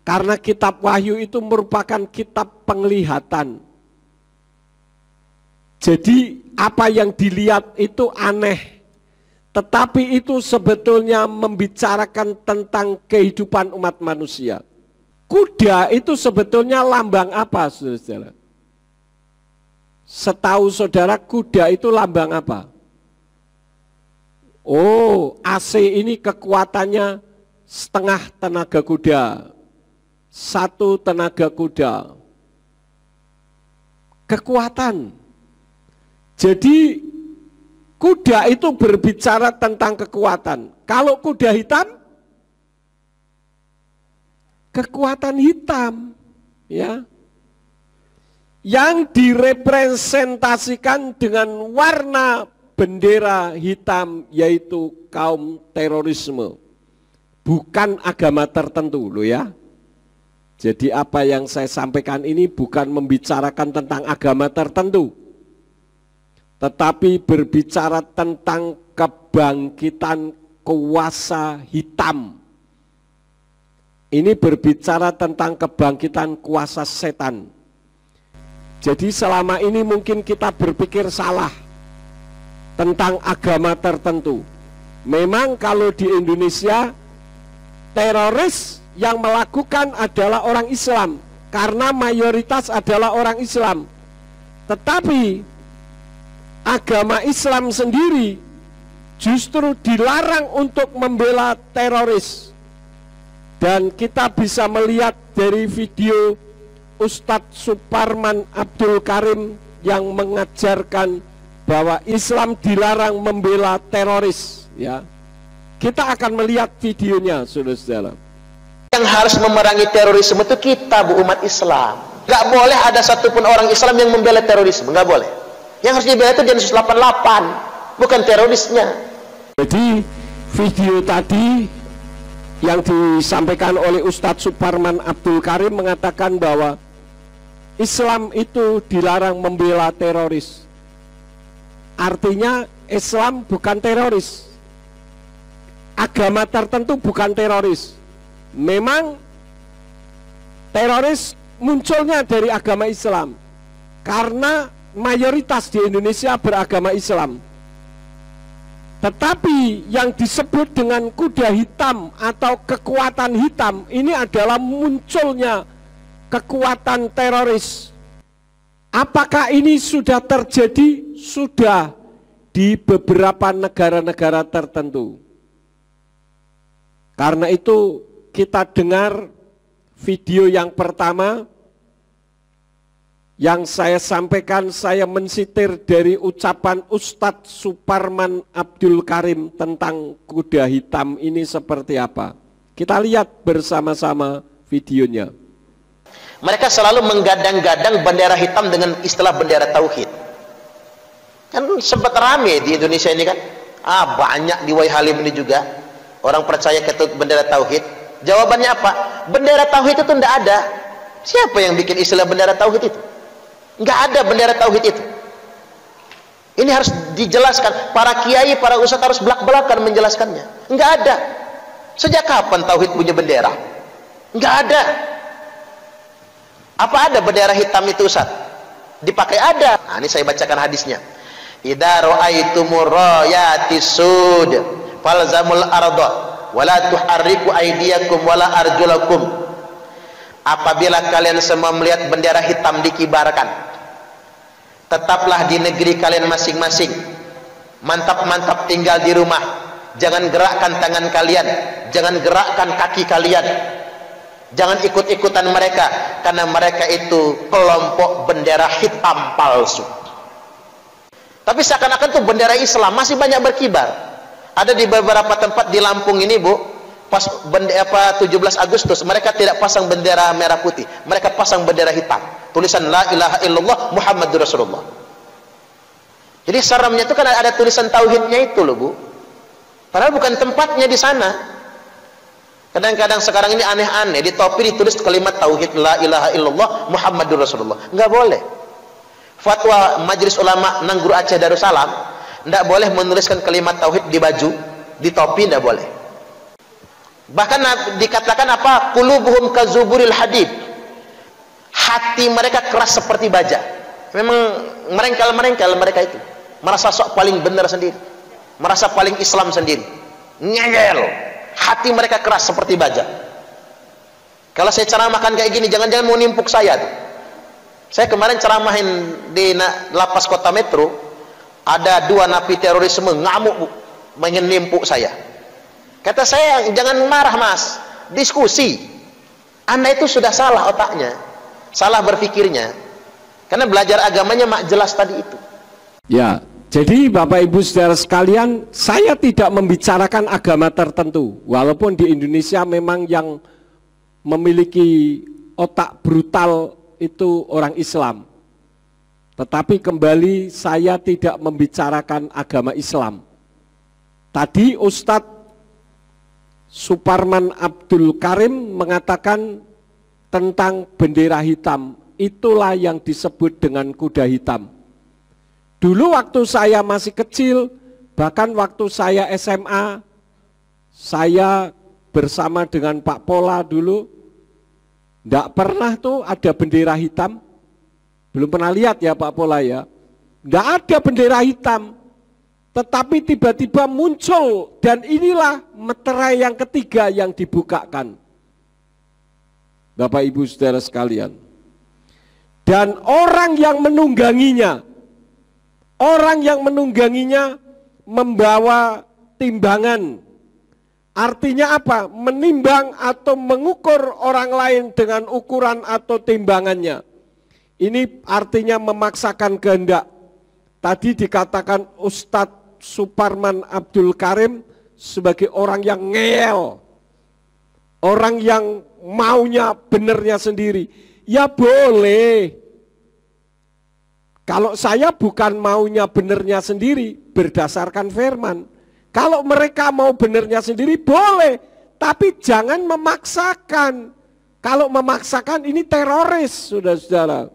Karena kitab Wahyu itu merupakan kitab penglihatan. Jadi apa yang dilihat itu aneh. Tetapi itu sebetulnya membicarakan tentang kehidupan umat manusia. Kuda itu sebetulnya lambang apa, saudara-saudara? Setahu saudara, kuda itu lambang apa? Oh, AC ini kekuatannya setengah tenaga kuda. 1 tenaga kuda. Kekuatan. Jadi kuda itu berbicara tentang kekuatan. Kalau kuda hitam, kekuatan hitam, ya, yang direpresentasikan dengan warna bendera hitam, yaitu kaum terorisme, bukan agama tertentu, loh ya. Jadi apa yang saya sampaikan ini bukan membicarakan tentang agama tertentu, tetapi berbicara tentang kebangkitan kuasa hitam. Ini berbicara tentang kebangkitan kuasa setan. Jadi selama ini mungkin kita berpikir salah tentang agama tertentu. Memang kalau di Indonesia, teroris yang melakukan adalah orang Islam, karena mayoritas adalah orang Islam. Tetapi agama Islam sendiri justru dilarang untuk membela teroris. Dan kita bisa melihat dari video Ustadz Suparman Abdul Karim yang mengajarkan bahwa Islam dilarang membela teroris, ya. Kita akan melihat videonya, saudara-saudara. Yang harus memerangi terorisme itu kita, bu, umat Islam. Gak boleh ada satupun orang Islam yang membela terorisme, gak boleh. Yang harus dibela itu Densus 88, bukan terorisnya. Jadi video tadi yang disampaikan oleh Ustadz Suparman Abdul Karim mengatakan bahwa Islam itu dilarang membela teroris. Artinya Islam bukan teroris. Agama tertentu bukan teroris. Memang teroris munculnya dari agama Islam karena mayoritas di Indonesia beragama Islam. Tetapi yang disebut dengan kuda hitam atau kekuatan hitam ini adalah munculnya kekuatan teroris. Apakah ini sudah terjadi? Sudah di beberapa negara-negara tertentu. Karena itu kita dengar video yang pertama yang saya sampaikan, saya mensitir dari ucapan Ustadz Suparman Abdul Karim tentang kuda hitam ini seperti apa. Kita lihat bersama-sama videonya. Mereka selalu menggadang-gadang bendera hitam dengan istilah bendera tauhid. Kan sempat rame di Indonesia ini kan. Banyak di Wai Halim ini juga orang percaya ke bendera tauhid. Jawabannya apa? Bendera tauhid itu tidak ada. Siapa yang bikin istilah bendera tauhid itu? Nggak ada bendera tauhid itu. Ini harus dijelaskan. Para kiai, para ustadz harus belak-belakan menjelaskannya. Nggak ada. Sejak kapan tauhid punya bendera? Nggak ada. Apa ada bendera hitam itu, Ustaz? Dipakai ada. Nah, ini saya bacakan hadisnya. Idza ra'aitumur rayati sud falzamul arda wala tuharriku aydiyakum wala arjulakum. Apabila kalian semua melihat bendera hitam dikibarkan, tetaplah di negeri kalian masing-masing. Mantap-mantap tinggal di rumah. Jangan gerakkan tangan kalian, jangan gerakkan kaki kalian. Jangan ikut-ikutan mereka, karena mereka itu kelompok bendera hitam palsu. Tapi seakan-akan tuh bendera Islam masih banyak berkibar. Ada di beberapa tempat di Lampung ini, Bu, pas 17 Agustus mereka tidak pasang bendera merah putih, mereka pasang bendera hitam, tulisan la ilaha illallah Muhammadur Rasulullah. Jadi seramnya itu kan ada tulisan tauhidnya itu loh, Bu. Padahal bukan tempatnya di sana. Kadang-kadang sekarang ini aneh-aneh, di topi ditulis kalimat tauhid la ilaha illallah Muhammadur Rasulullah. Enggak boleh. Fatwa Majelis Ulama Nangguru Aceh Darussalam, enggak boleh menuliskan kalimat tauhid di baju, di topi enggak boleh. Bahkan dikatakan apa? Qulubuhum kazuburil hadid. Hati mereka keras seperti baja. Memang merengkel-merengkel mereka itu. Merasa sok paling benar sendiri. Merasa paling Islam sendiri. Ngeyel. Hati mereka keras seperti baja. Kalau saya ceramahkan kayak gini, jangan-jangan mau nimpuk saya tuh. Saya kemarin ceramahin di lapas Kota Metro, ada 2 napi terorisme ngamuk, Bu, ingin nimpuk saya. Kata saya, jangan marah Mas, diskusi. Anda itu sudah salah otaknya, salah berpikirnya, karena belajar agamanya mak jelas tadi itu. Ya, jadi Bapak Ibu saudara sekalian, saya tidak membicarakan agama tertentu, walaupun di Indonesia memang yang memiliki otak brutal itu orang Islam. Tetapi kembali saya tidak membicarakan agama Islam. Tadi Ustadz Suparman Abdul Karim mengatakan tentang bendera hitam, itulah yang disebut dengan kuda hitam. Dulu waktu saya masih kecil, bahkan waktu saya SMA, saya bersama dengan Pak Pola dulu, enggak pernah tuh ada bendera hitam. Belum pernah lihat ya Pak Pola ya, enggak ada bendera hitam. Tetapi tiba-tiba muncul, dan inilah meterai yang ketiga yang dibukakan. Bapak Ibu saudara sekalian. Dan orang yang menungganginya membawa timbangan. Artinya apa? Menimbang atau mengukur orang lain dengan ukuran atau timbangannya. Ini artinya memaksakan kehendak. Tadi dikatakan Ustadz Suparman Abdul Karim sebagai orang yang ngeyel, orang yang maunya benernya sendiri. Ya boleh. Kalau saya bukan maunya benernya sendiri berdasarkan firman. Kalau mereka mau benernya sendiri boleh, tapi jangan memaksakan. Kalau memaksakan ini teroris, saudara-saudara.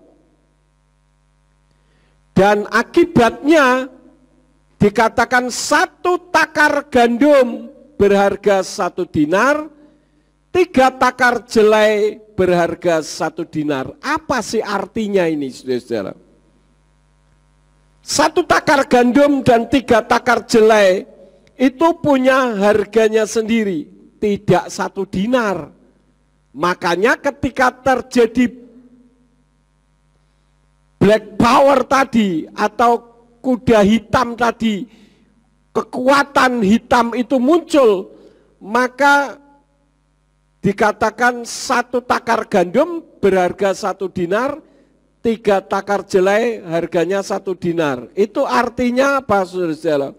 Dan akibatnya dikatakan 1 takar gandum berharga 1 dinar, 3 takar jelai berharga 1 dinar. Apa sih artinya ini, saudara-saudara? 1 takar gandum dan 3 takar jelai itu punya harganya sendiri, tidak 1 dinar. Makanya ketika terjadi black power tadi atau kuda hitam tadi, kekuatan hitam itu muncul, maka dikatakan 1 takar gandum berharga 1 dinar, 3 takar jelai harganya 1 dinar. Itu artinya apa, saudara-saudara?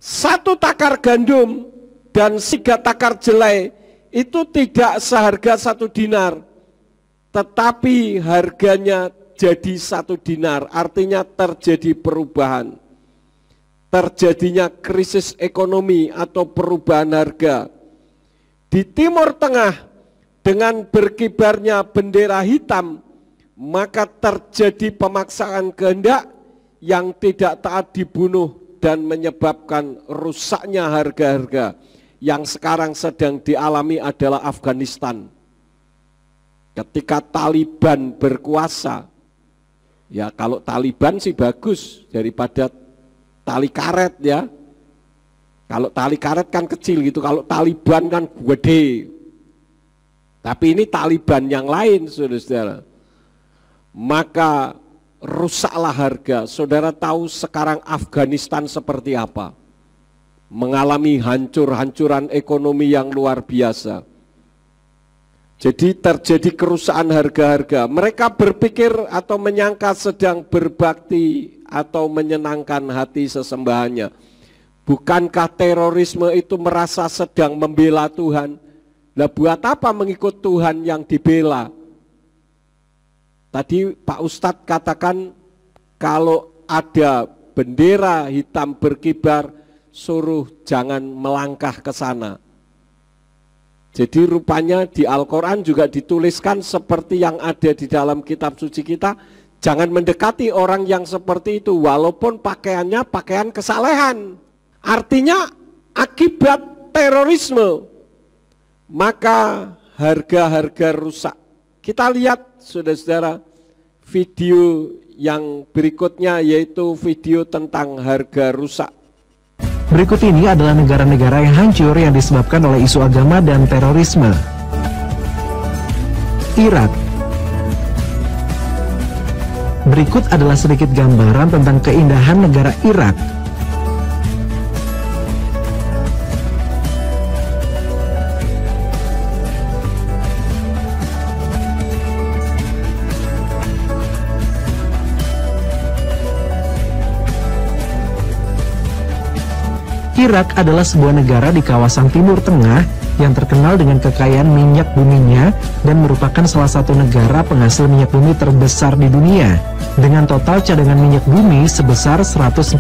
1 takar gandum dan 3 takar jelai itu tidak seharga 1 dinar, tetapi harganya jadi 1 dinar. Artinya terjadi perubahan, terjadinya krisis ekonomi atau perubahan harga. Di Timur Tengah dengan berkibarnya bendera hitam, maka terjadi pemaksaan kehendak yang tidak taat dibunuh dan menyebabkan rusaknya harga-harga. Yang sekarang sedang dialami adalah Afghanistan. Ketika Taliban berkuasa, ya kalau Taliban sih bagus daripada tali karet ya. Kalau tali karet kan kecil gitu, kalau Taliban kan gede. Tapi ini Taliban yang lain, saudara-saudara. Maka rusaklah harga. Saudara tahu sekarang Afghanistan seperti apa? Mengalami hancur-hancuran ekonomi yang luar biasa. Jadi terjadi kerusakan harga-harga. Mereka berpikir atau menyangka sedang berbakti atau menyenangkan hati sesembahannya. Bukankah terorisme itu merasa sedang membela Tuhan? Lah buat apa mengikut Tuhan yang dibela? Tadi Pak Ustadz katakan kalau ada bendera hitam berkibar, suruh jangan melangkah ke sana. Jadi rupanya di Al-Quran juga dituliskan seperti yang ada di dalam kitab suci kita, jangan mendekati orang yang seperti itu walaupun pakaiannya pakaian kesalehan. Artinya akibat terorisme maka harga-harga rusak. Kita lihat saudara-saudara video yang berikutnya, yaitu video tentang harga rusak. Berikut ini adalah negara-negara yang hancur yang disebabkan oleh isu agama dan terorisme. Irak. Berikut adalah sedikit gambaran tentang keindahan negara Irak. Irak adalah sebuah negara di kawasan Timur Tengah yang terkenal dengan kekayaan minyak buminya dan merupakan salah satu negara penghasil minyak bumi terbesar di dunia dengan total cadangan minyak bumi sebesar 143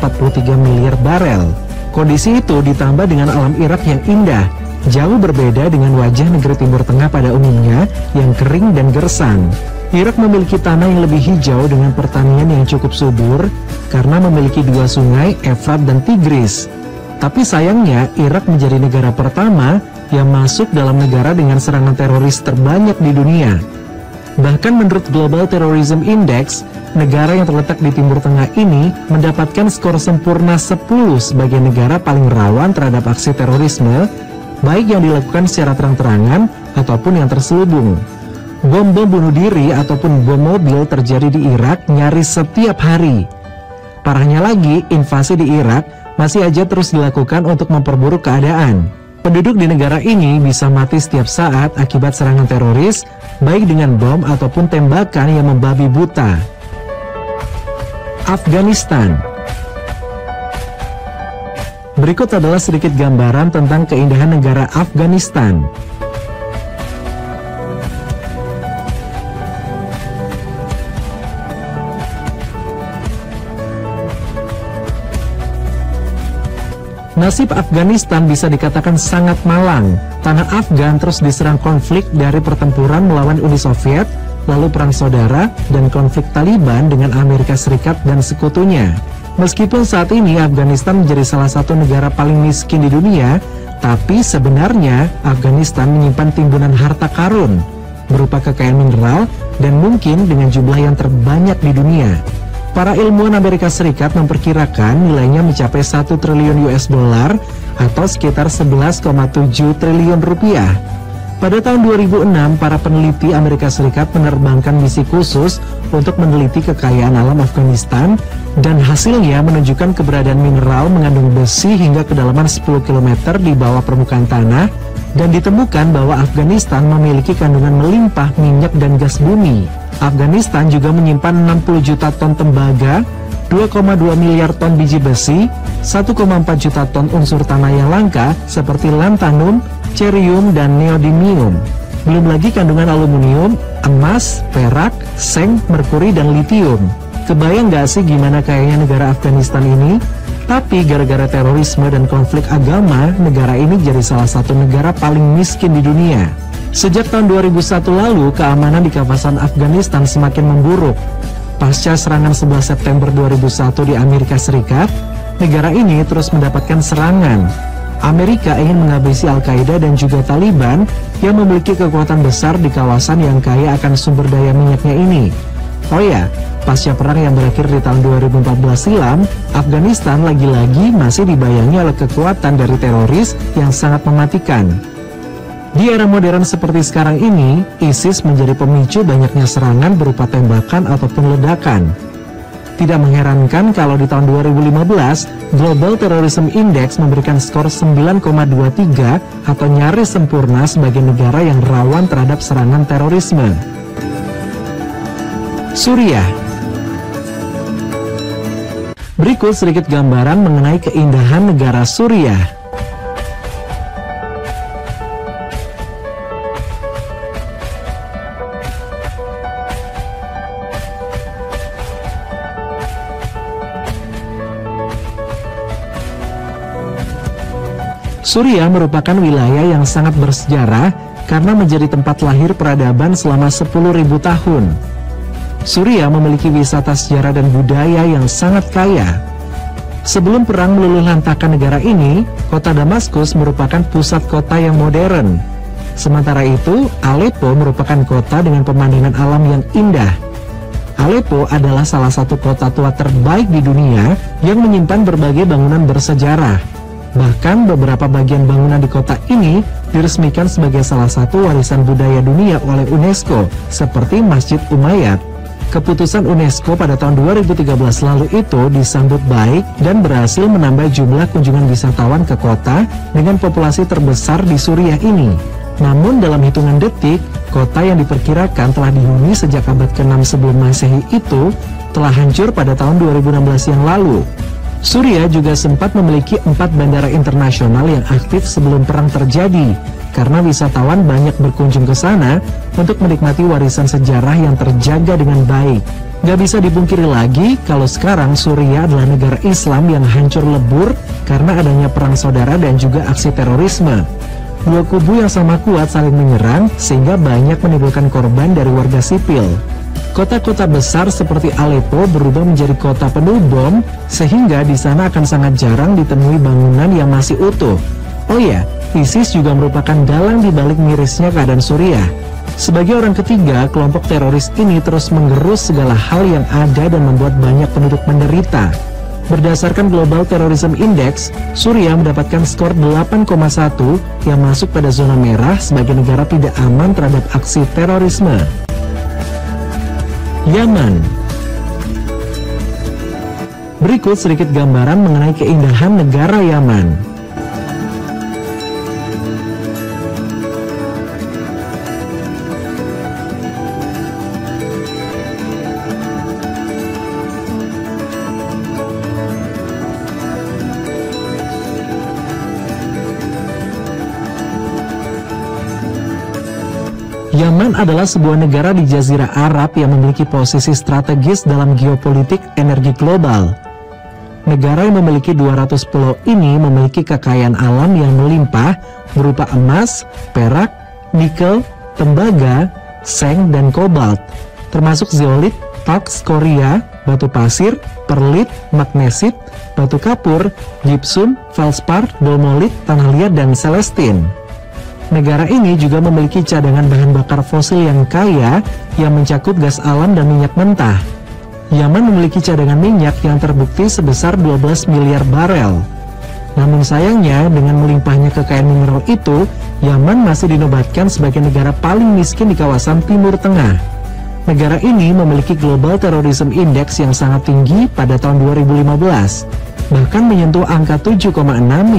miliar barel. Kondisi itu ditambah dengan alam Irak yang indah, jauh berbeda dengan wajah negeri Timur Tengah pada umumnya yang kering dan gersang. Irak memiliki tanah yang lebih hijau dengan pertanian yang cukup subur karena memiliki dua sungai, Efrat dan Tigris. Tapi sayangnya, Irak menjadi negara pertama yang masuk dalam negara dengan serangan teroris terbanyak di dunia. Bahkan menurut Global Terrorism Index, negara yang terletak di Timur Tengah ini mendapatkan skor sempurna 10 sebagai negara paling rawan terhadap aksi terorisme, baik yang dilakukan secara terang-terangan ataupun yang terselubung. Bom-bom bunuh diri ataupun bom mobil terjadi di Irak nyaris setiap hari. Parahnya lagi, invasi di Irak masih aja terus dilakukan untuk memperburuk keadaan. Penduduk di negara ini bisa mati setiap saat akibat serangan teroris, baik dengan bom ataupun tembakan yang membabi buta. Afghanistan. Berikut adalah sedikit gambaran tentang keindahan negara Afghanistan. Nasib Afghanistan bisa dikatakan sangat malang. Tanah Afgan terus diserang konflik dari pertempuran melawan Uni Soviet, lalu perang saudara, dan konflik Taliban dengan Amerika Serikat dan sekutunya. Meskipun saat ini Afghanistan menjadi salah satu negara paling miskin di dunia, tapi sebenarnya Afghanistan menyimpan timbunan harta karun, berupa kekayaan mineral, dan mungkin dengan jumlah yang terbanyak di dunia. Para ilmuwan Amerika Serikat memperkirakan nilainya mencapai 1 triliun US dollar atau sekitar 11,7 triliun rupiah. Pada tahun 2006, para peneliti Amerika Serikat menerbangkan misi khusus untuk meneliti kekayaan alam Afghanistan dan hasilnya menunjukkan keberadaan mineral mengandung besi hingga kedalaman 10 km di bawah permukaan tanah dan ditemukan bahwa Afghanistan memiliki kandungan melimpah minyak dan gas bumi. Afghanistan juga menyimpan 60 juta ton tembaga, 2,2 miliar ton biji besi, 1,4 juta ton unsur tanah yang langka seperti lanthanum, cerium, dan neodymium. Belum lagi kandungan aluminium, emas, perak, seng, merkuri, dan litium. Kebayang gak sih gimana kayaknya negara Afghanistan ini? Tapi gara-gara terorisme dan konflik agama, negara ini jadi salah satu negara paling miskin di dunia. Sejak tahun 2001 lalu, keamanan di kawasan Afghanistan semakin memburuk. Pasca serangan 11 September 2001 di Amerika Serikat, negara ini terus mendapatkan serangan. Amerika ingin menghabisi Al-Qaeda dan juga Taliban yang memiliki kekuatan besar di kawasan yang kaya akan sumber daya minyaknya ini. Oh ya, pasca perang yang berakhir di tahun 2014 silam, Afghanistan lagi-lagi masih dibayangi oleh kekuatan dari teroris yang sangat mematikan. Di era modern seperti sekarang ini, ISIS menjadi pemicu banyaknya serangan berupa tembakan ataupun ledakan. Tidak mengherankan kalau di tahun 2015, Global Terrorism Index memberikan skor 9,23 atau nyaris sempurna sebagai negara yang rawan terhadap serangan terorisme. Suriah. Berikut sedikit gambaran mengenai keindahan negara Suriah. Suriah merupakan wilayah yang sangat bersejarah karena menjadi tempat lahir peradaban selama 10.000 tahun. Suriah memiliki wisata sejarah dan budaya yang sangat kaya. Sebelum perang meluluh lantakan negara ini, kota Damaskus merupakan pusat kota yang modern. Sementara itu, Aleppo merupakan kota dengan pemandangan alam yang indah. Aleppo adalah salah satu kota tua terbaik di dunia yang menyimpan berbagai bangunan bersejarah. Bahkan beberapa bagian bangunan di kota ini diresmikan sebagai salah satu warisan budaya dunia oleh UNESCO, seperti Masjid Umayyad. Keputusan UNESCO pada tahun 2013 lalu itu disambut baik dan berhasil menambah jumlah kunjungan wisatawan ke kota dengan populasi terbesar di Suriah ini. Namun dalam hitungan detik, kota yang diperkirakan telah dihuni sejak abad ke-6 sebelum Masehi itu telah hancur pada tahun 2016 yang lalu. Suriah juga sempat memiliki 4 bandara internasional yang aktif sebelum perang terjadi, karena wisatawan banyak berkunjung ke sana untuk menikmati warisan sejarah yang terjaga dengan baik. Gak bisa dipungkiri lagi kalau sekarang Suriah adalah negara Islam yang hancur lebur karena adanya perang saudara dan juga aksi terorisme. Dua kubu yang sama kuat saling menyerang sehingga banyak menimbulkan korban dari warga sipil. Kota-kota besar seperti Aleppo berubah menjadi kota penuh bom, sehingga di sana akan sangat jarang ditemui bangunan yang masih utuh. Oh ya, ISIS juga merupakan dalang di balik mirisnya keadaan Suriah. Sebagai orang ketiga, kelompok teroris ini terus menggerus segala hal yang ada dan membuat banyak penduduk menderita. Berdasarkan Global Terrorism Index, Suriah mendapatkan skor 8,1 yang masuk pada zona merah sebagai negara tidak aman terhadap aksi terorisme. Yaman. Berikut sedikit gambaran mengenai keindahan negara Yaman. Yaman adalah sebuah negara di Jazirah Arab yang memiliki posisi strategis dalam geopolitik energi global. Negara yang memiliki 200 pulau ini memiliki kekayaan alam yang melimpah berupa emas, perak, nikel, tembaga, seng, dan kobalt, termasuk zeolit, talks, skoria, batu pasir, perlit, magnesit, batu kapur, gypsum, feldspar, dolomit, tanah liat, dan celestin. Negara ini juga memiliki cadangan bahan bakar fosil yang kaya yang mencakup gas alam dan minyak mentah. Yaman memiliki cadangan minyak yang terbukti sebesar 12 miliar barel. Namun sayangnya, dengan melimpahnya kekayaan mineral itu, Yaman masih dinobatkan sebagai negara paling miskin di kawasan Timur Tengah. Negara ini memiliki Global Terrorism Index yang sangat tinggi pada tahun 2015. Bahkan menyentuh angka 7,6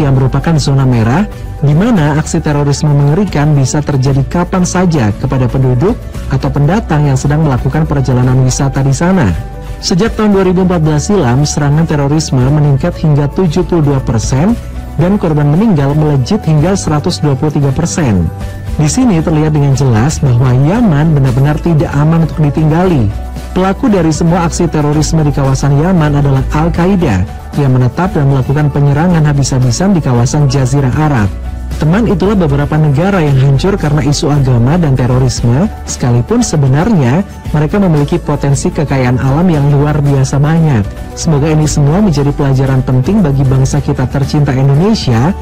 yang merupakan zona merah, di mana aksi terorisme mengerikan bisa terjadi kapan saja kepada penduduk atau pendatang yang sedang melakukan perjalanan wisata di sana. Sejak tahun 2014 silam, serangan terorisme meningkat hingga 72% dan korban meninggal melejit hingga 123%. Di sini terlihat dengan jelas bahwa Yaman benar-benar tidak aman untuk ditinggali. Pelaku dari semua aksi terorisme di kawasan Yaman adalah Al-Qaeda yang menetap dan melakukan penyerangan habis-habisan di kawasan Jazirah Arab. Teman, itulah beberapa negara yang hancur karena isu agama dan terorisme, sekalipun sebenarnya mereka memiliki potensi kekayaan alam yang luar biasa banyak. Semoga ini semua menjadi pelajaran penting bagi bangsa kita tercinta Indonesia,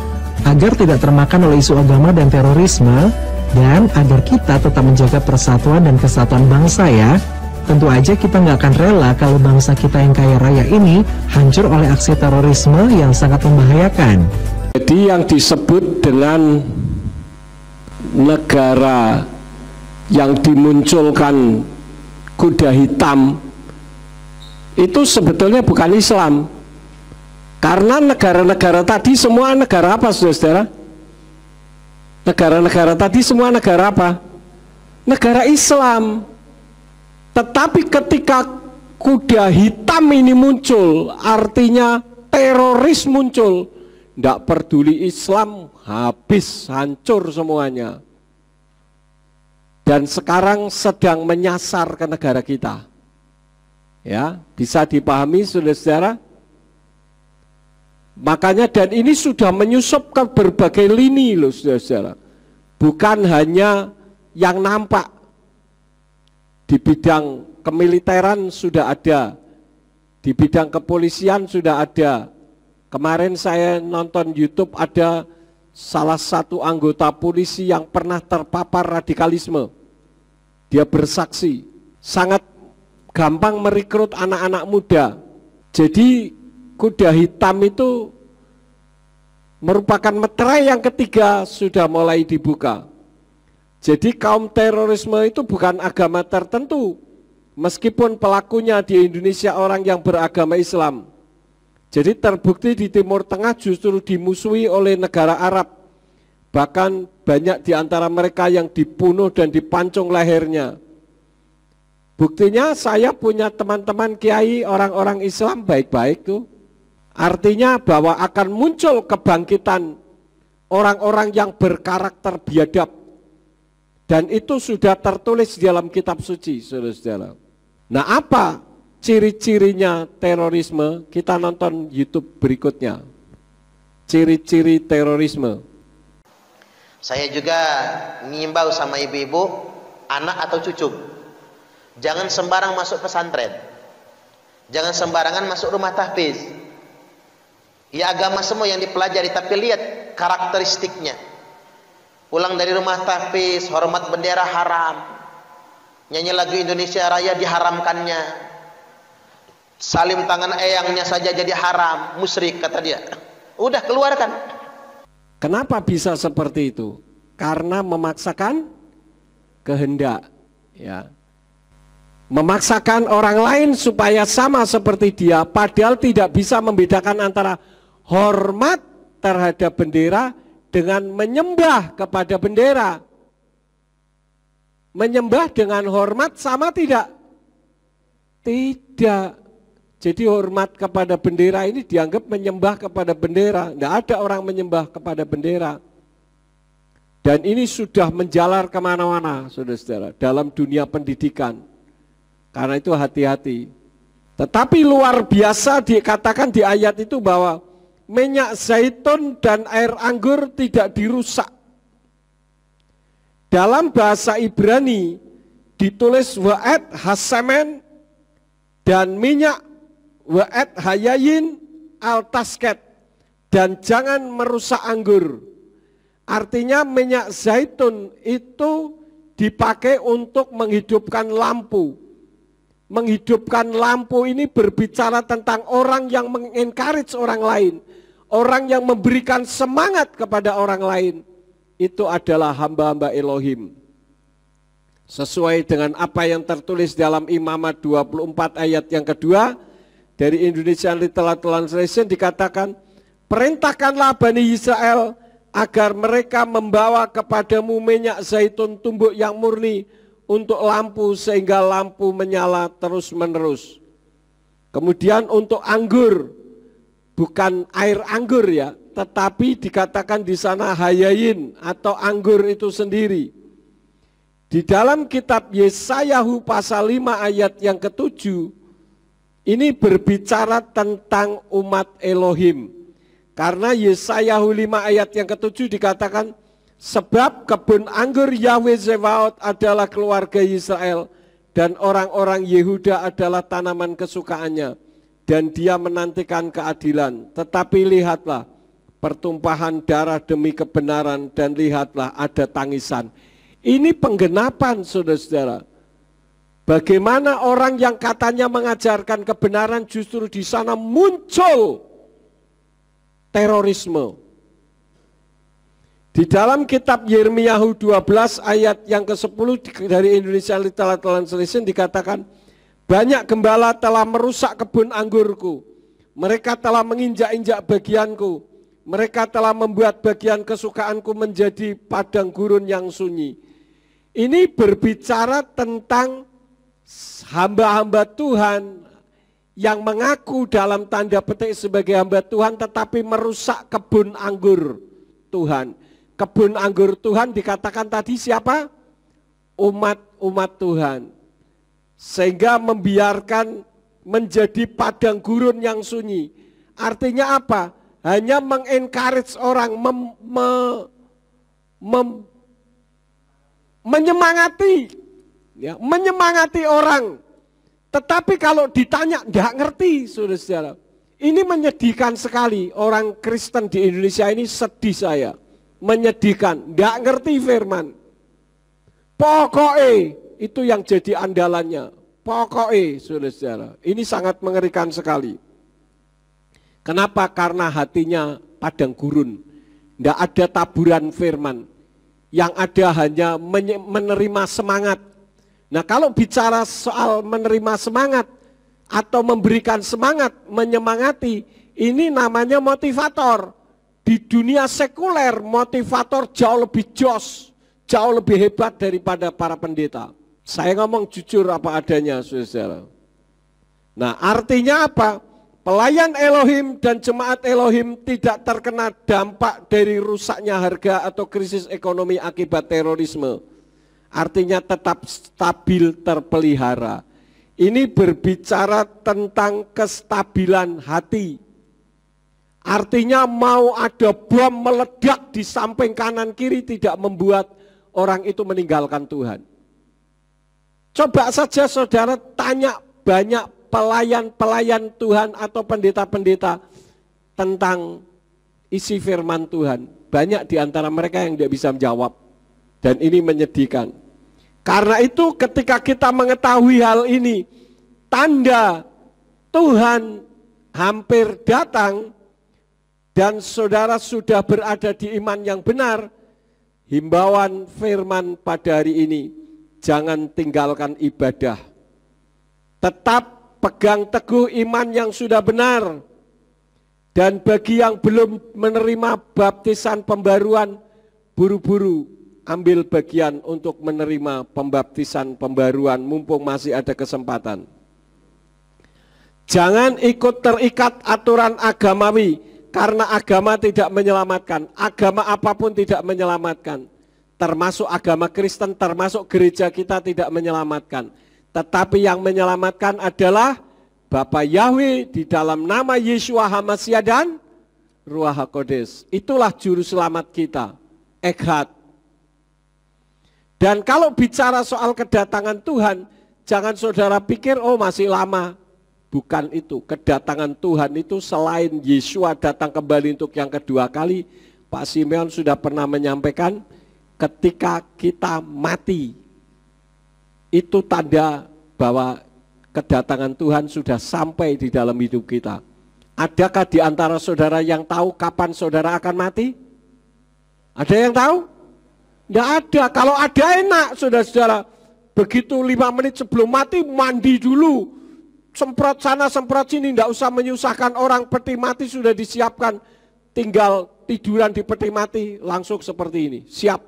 agar tidak termakan oleh isu agama dan terorisme, dan agar kita tetap menjaga persatuan dan kesatuan bangsa ya. Tentu aja kita nggak akan rela kalau bangsa kita yang kaya raya ini hancur oleh aksi terorisme yang sangat membahayakan. Jadi yang disebut dengan negara yang dimunculkan kuda hitam itu sebetulnya bukan Islam. Karena negara-negara tadi semua negara apa, saudara-saudara? Negara-negara tadi semua negara apa? Negara Islam. Tetapi ketika kuda hitam ini muncul, artinya teroris muncul. Tidak peduli Islam, habis, hancur semuanya. Dan sekarang sedang menyasar ke negara kita. Ya, bisa dipahami saudara-saudara? Makanya dan ini sudah menyusup ke berbagai lini loh saudara-saudara. Bukan hanya yang nampak. Di bidang kemiliteran sudah ada. Di bidang kepolisian sudah ada. Kemarin saya nonton YouTube ada salah satu anggota polisi yang pernah terpapar radikalisme. Dia bersaksi, sangat gampang merekrut anak-anak muda. Jadi kuda hitam itu merupakan meterai yang ketiga sudah mulai dibuka. Jadi kaum terorisme itu bukan agama tertentu, meskipun pelakunya di Indonesia orang yang beragama Islam. Jadi terbukti di Timur Tengah justru dimusuhi oleh negara Arab. Bahkan banyak di antara mereka yang dibunuh dan dipancung lehernya. Buktinya saya punya teman-teman kiai orang-orang Islam baik-baik tuh. Artinya bahwa akan muncul kebangkitan orang-orang yang berkarakter biadab. Dan itu sudah tertulis di dalam kitab suci, saudara-saudara. Nah, apa ciri-cirinya terorisme? Kita nonton YouTube berikutnya. Ciri-ciri terorisme. Saya juga mengimbau sama ibu-ibu, anak atau cucu, jangan sembarang masuk pesantren, jangan sembarangan masuk rumah tahfiz. Ya agama semua yang dipelajari, tapi lihat karakteristiknya. Pulang dari rumah tahfiz, hormat bendera haram, nyanyi lagu Indonesia Raya diharamkannya, salim tangan eyangnya saja jadi haram, musyrik kata dia. Udah keluarkan. Kenapa bisa seperti itu? Karena memaksakan kehendak, ya. Memaksakan orang lain supaya sama seperti dia, padahal tidak bisa membedakan antara hormat terhadap bendera dengan menyembah kepada bendera. Menyembah dengan hormat sama tidak? Tidak. Jadi hormat kepada bendera ini dianggap menyembah kepada bendera. Tidak ada orang menyembah kepada bendera. Dan ini sudah menjalar kemana-mana, saudara-saudara, dalam dunia pendidikan. Karena itu hati-hati. Tetapi luar biasa dikatakan di ayat itu bahwa minyak zaitun dan air anggur tidak dirusak. Dalam bahasa Ibrani ditulis wa'ad hasamen dan minyak wa'ad hayayin al-tasket, dan jangan merusak anggur. Artinya minyak zaitun itu dipakai untuk menghidupkan lampu. Menghidupkan lampu ini berbicara tentang orang yang mengencourage orang lain, orang yang memberikan semangat kepada orang lain. Itu adalah hamba-hamba Elohim. Sesuai dengan apa yang tertulis dalam Imamat 24 ayat yang kedua, dari Indonesia Literal Translation dikatakan, perintahkanlah Bani Israel agar mereka membawa kepadamu minyak zaitun tumbuk yang murni untuk lampu sehingga lampu menyala terus menerus. Kemudian untuk anggur, bukan air anggur ya, tetapi dikatakan di sana hayayin atau anggur itu sendiri. Di dalam kitab Yesayahu pasal 5 ayat yang ke-7, ini berbicara tentang umat Elohim. Karena Yesayahu 5 ayat yang ke-7 dikatakan, sebab kebun anggur Yahweh Zebaot adalah keluarga Israel, dan orang-orang Yehuda adalah tanaman kesukaannya, dan dia menantikan keadilan. Tetapi lihatlah, pertumpahan darah demi kebenaran, dan lihatlah ada tangisan. Ini penggenapan, saudara-saudara. Bagaimana orang yang katanya mengajarkan kebenaran justru di sana muncul terorisme. Di dalam kitab Yeremia 12 ayat yang ke-10 dari Indonesia Literal Translation dikatakan, banyak gembala telah merusak kebun anggurku, mereka telah menginjak-injak bagianku, mereka telah membuat bagian kesukaanku menjadi padang gurun yang sunyi. Ini berbicara tentang hamba-hamba Tuhan yang mengaku dalam tanda petik sebagai hamba Tuhan tetapi merusak kebun anggur Tuhan. Kebun anggur Tuhan dikatakan tadi siapa? Umat Tuhan. Sehingga membiarkan menjadi padang gurun yang sunyi. Artinya apa? Hanya mengencourage orang, menyemangati, ya, menyemangati orang. Tetapi kalau ditanya, enggak ngerti, saudara-saudara. Ini menyedihkan sekali, orang Kristen di Indonesia ini sedih saya. Menyedihkan, enggak ngerti firman. Pokoknya, itu yang jadi andalannya. Pokoknya, saudara-saudara. Ini sangat mengerikan sekali. Kenapa? Karena hatinya padang gurun. Enggak ada taburan firman. Yang ada hanya menerima semangat. Nah, kalau bicara soal menerima semangat atau memberikan semangat, menyemangati, ini namanya motivator. Di dunia sekuler, motivator jauh lebih jos, jauh lebih hebat daripada para pendeta. Saya ngomong jujur apa adanya, saudara. Nah, artinya apa? Pelayan Elohim dan jemaat Elohim tidak terkena dampak dari rusaknya harga atau krisis ekonomi akibat terorisme. Artinya tetap stabil terpelihara. Ini berbicara tentang kestabilan hati. Artinya mau ada bom meledak di samping kanan kiri tidak membuat orang itu meninggalkan Tuhan. Coba saja saudara tanya banyak pelayan-pelayan Tuhan atau pendeta-pendeta tentang isi firman Tuhan. Banyak di antara mereka yang tidak bisa menjawab. Dan ini menyedihkan. Karena itu ketika kita mengetahui hal ini, tanda Tuhan hampir datang dan saudara sudah berada di iman yang benar, himbauan firman pada hari ini, jangan tinggalkan ibadah. Tetap pegang teguh iman yang sudah benar. Dan bagi yang belum menerima baptisan pembaruan, buru-buru ambil bagian untuk menerima pembaptisan pembaruan mumpung masih ada kesempatan. Jangan ikut terikat aturan agamawi karena agama tidak menyelamatkan. Agama apapun tidak menyelamatkan. Termasuk agama Kristen, termasuk gereja kita tidak menyelamatkan. Tetapi yang menyelamatkan adalah Bapa Yahweh di dalam nama Yeshua HaMashiach dan Ruach HaKodes. Itulah juru selamat kita, Echad. Dan kalau bicara soal kedatangan Tuhan, jangan saudara pikir, oh masih lama. Bukan itu, kedatangan Tuhan itu selain Yeshua datang kembali untuk yang kedua kali, Pak Simeon sudah pernah menyampaikan, ketika kita mati, itu tanda bahwa kedatangan Tuhan sudah sampai di dalam hidup kita. Adakah di antara saudara yang tahu kapan saudara akan mati? Ada yang tahu? Tidak ada. Kalau ada enak, saudara-saudara. Begitu 5 menit sebelum mati, mandi dulu. Semprot sana, semprot sini. Tidak usah menyusahkan orang. Peti mati sudah disiapkan. Tinggal tiduran di peti mati. Langsung seperti ini. Siap.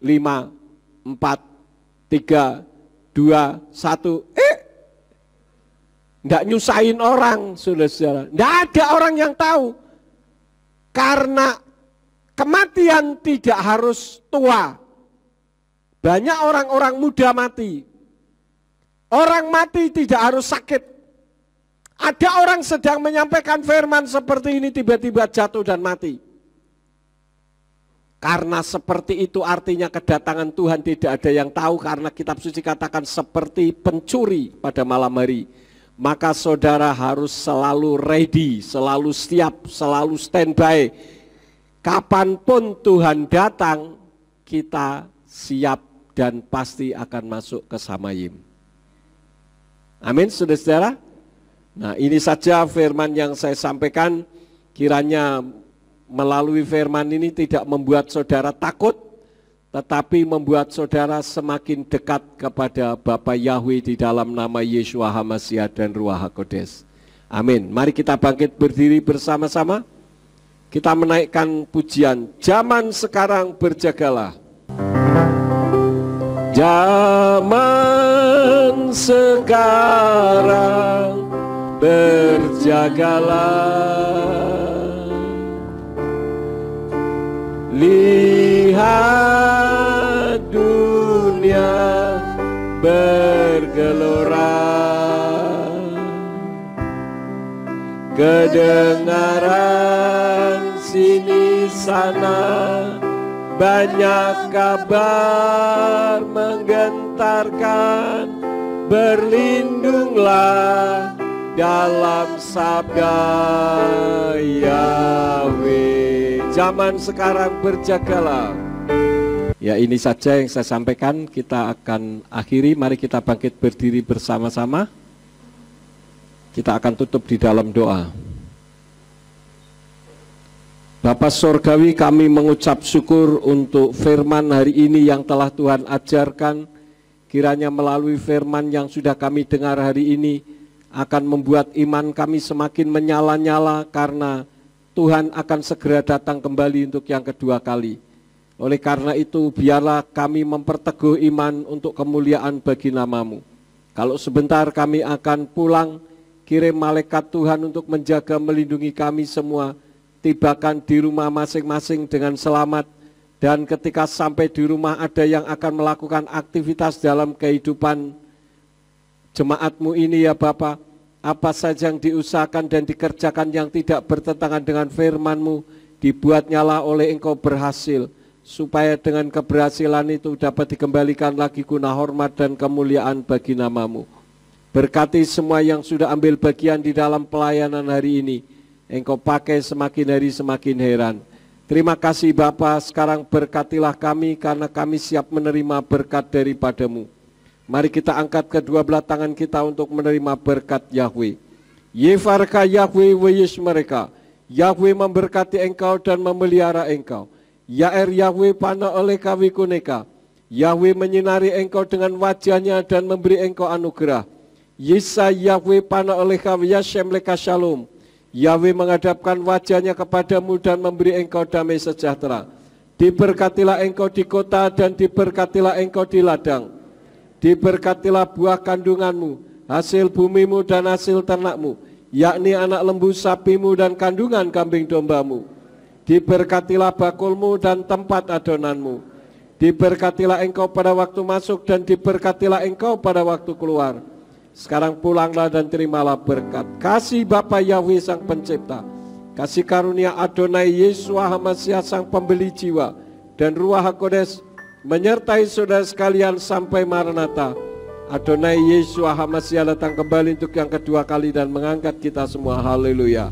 5, 4, 3, 2, 1. Tidak nyusahin orang, saudara-saudara. Tidak ada orang yang tahu. Karena kematian tidak harus tua. Banyak orang-orang muda mati. Orang mati tidak harus sakit. Ada orang sedang menyampaikan firman seperti ini tiba-tiba jatuh dan mati. Karena seperti itu artinya kedatangan Tuhan tidak ada yang tahu karena kitab suci katakan seperti pencuri pada malam hari. Maka saudara harus selalu ready, selalu siap, selalu standby. Kapanpun Tuhan datang, kita siap dan pasti akan masuk ke Samayim. Amin, saudara-saudara. Nah, ini saja firman yang saya sampaikan. Kiranya melalui firman ini tidak membuat saudara takut, tetapi membuat saudara semakin dekat kepada Bapa Yahweh di dalam nama Yeshua HaMashiach dan Ruach HaKodes. Amin. Mari kita bangkit berdiri bersama-sama. Kita menaikkan pujian. Zaman sekarang berjagalah. Zaman sekarang berjagalah. Lihat dunia bergelora, kedengaran sini sana, banyak kabar menggentarkan. Berlindunglah dalam sabda Yahweh. Zaman sekarang berjagalah. Ya, ini saja yang saya sampaikan. Kita akan akhiri. Mari kita bangkit berdiri bersama-sama. Kita akan tutup di dalam doa. Bapa Sorgawi, kami mengucap syukur untuk firman hari ini yang telah Tuhan ajarkan. Kiranya melalui firman yang sudah kami dengar hari ini akan membuat iman kami semakin menyala-nyala, karena Tuhan akan segera datang kembali untuk yang kedua kali. Oleh karena itu, biarlah kami memperteguh iman untuk kemuliaan bagi nama-Mu. Kalau sebentar kami akan pulang, kirim malaikat Tuhan untuk menjaga melindungi kami semua, tibakan di rumah masing-masing dengan selamat. Dan ketika sampai di rumah ada yang akan melakukan aktivitas dalam kehidupan jemaat-Mu ini ya Bapa, apa saja yang diusahakan dan dikerjakan yang tidak bertentangan dengan firman-Mu, dibuatnyalah oleh Engkau berhasil, supaya dengan keberhasilan itu dapat dikembalikan lagi guna hormat dan kemuliaan bagi nama-Mu. Berkati semua yang sudah ambil bagian di dalam pelayanan hari ini, Engkau pakai semakin hari semakin heran. Terima kasih Bapa, sekarang berkatilah kami karena kami siap menerima berkat daripada-Mu. Mari kita angkat kedua belah tangan kita untuk menerima berkat Yahweh. Yefarka Yahweh weyes mereka. Yahweh memberkati engkau dan memelihara engkau. Yaer Yahweh pana oleh kawikuneka. Yahweh menyinari engkau dengan wajahnya dan memberi engkau anugerah. Yisa Yahweh pana oleh kawiyashem leka shalom. Yahweh menghadapkan wajahnya kepadamu dan memberi engkau damai sejahtera. Diberkatilah engkau di kota dan diberkatilah engkau di ladang. Diberkatilah buah kandunganmu, hasil bumimu dan hasil ternakmu, yakni anak lembu sapimu dan kandungan kambing dombamu. Diberkatilah bakulmu dan tempat adonanmu. Diberkatilah engkau pada waktu masuk dan diberkatilah engkau pada waktu keluar. Sekarang pulanglah dan terimalah berkat. Kasih Bapa Yahweh Sang Pencipta, kasih karunia Adonai Yeshua HaMashiach Sang Pembeli jiwa, dan Ruach HaKodes menyertai saudara sekalian sampai Maranatha. Adonai Yeshua HaMashiach datang kembali untuk yang kedua kali dan mengangkat kita semua. Haleluya.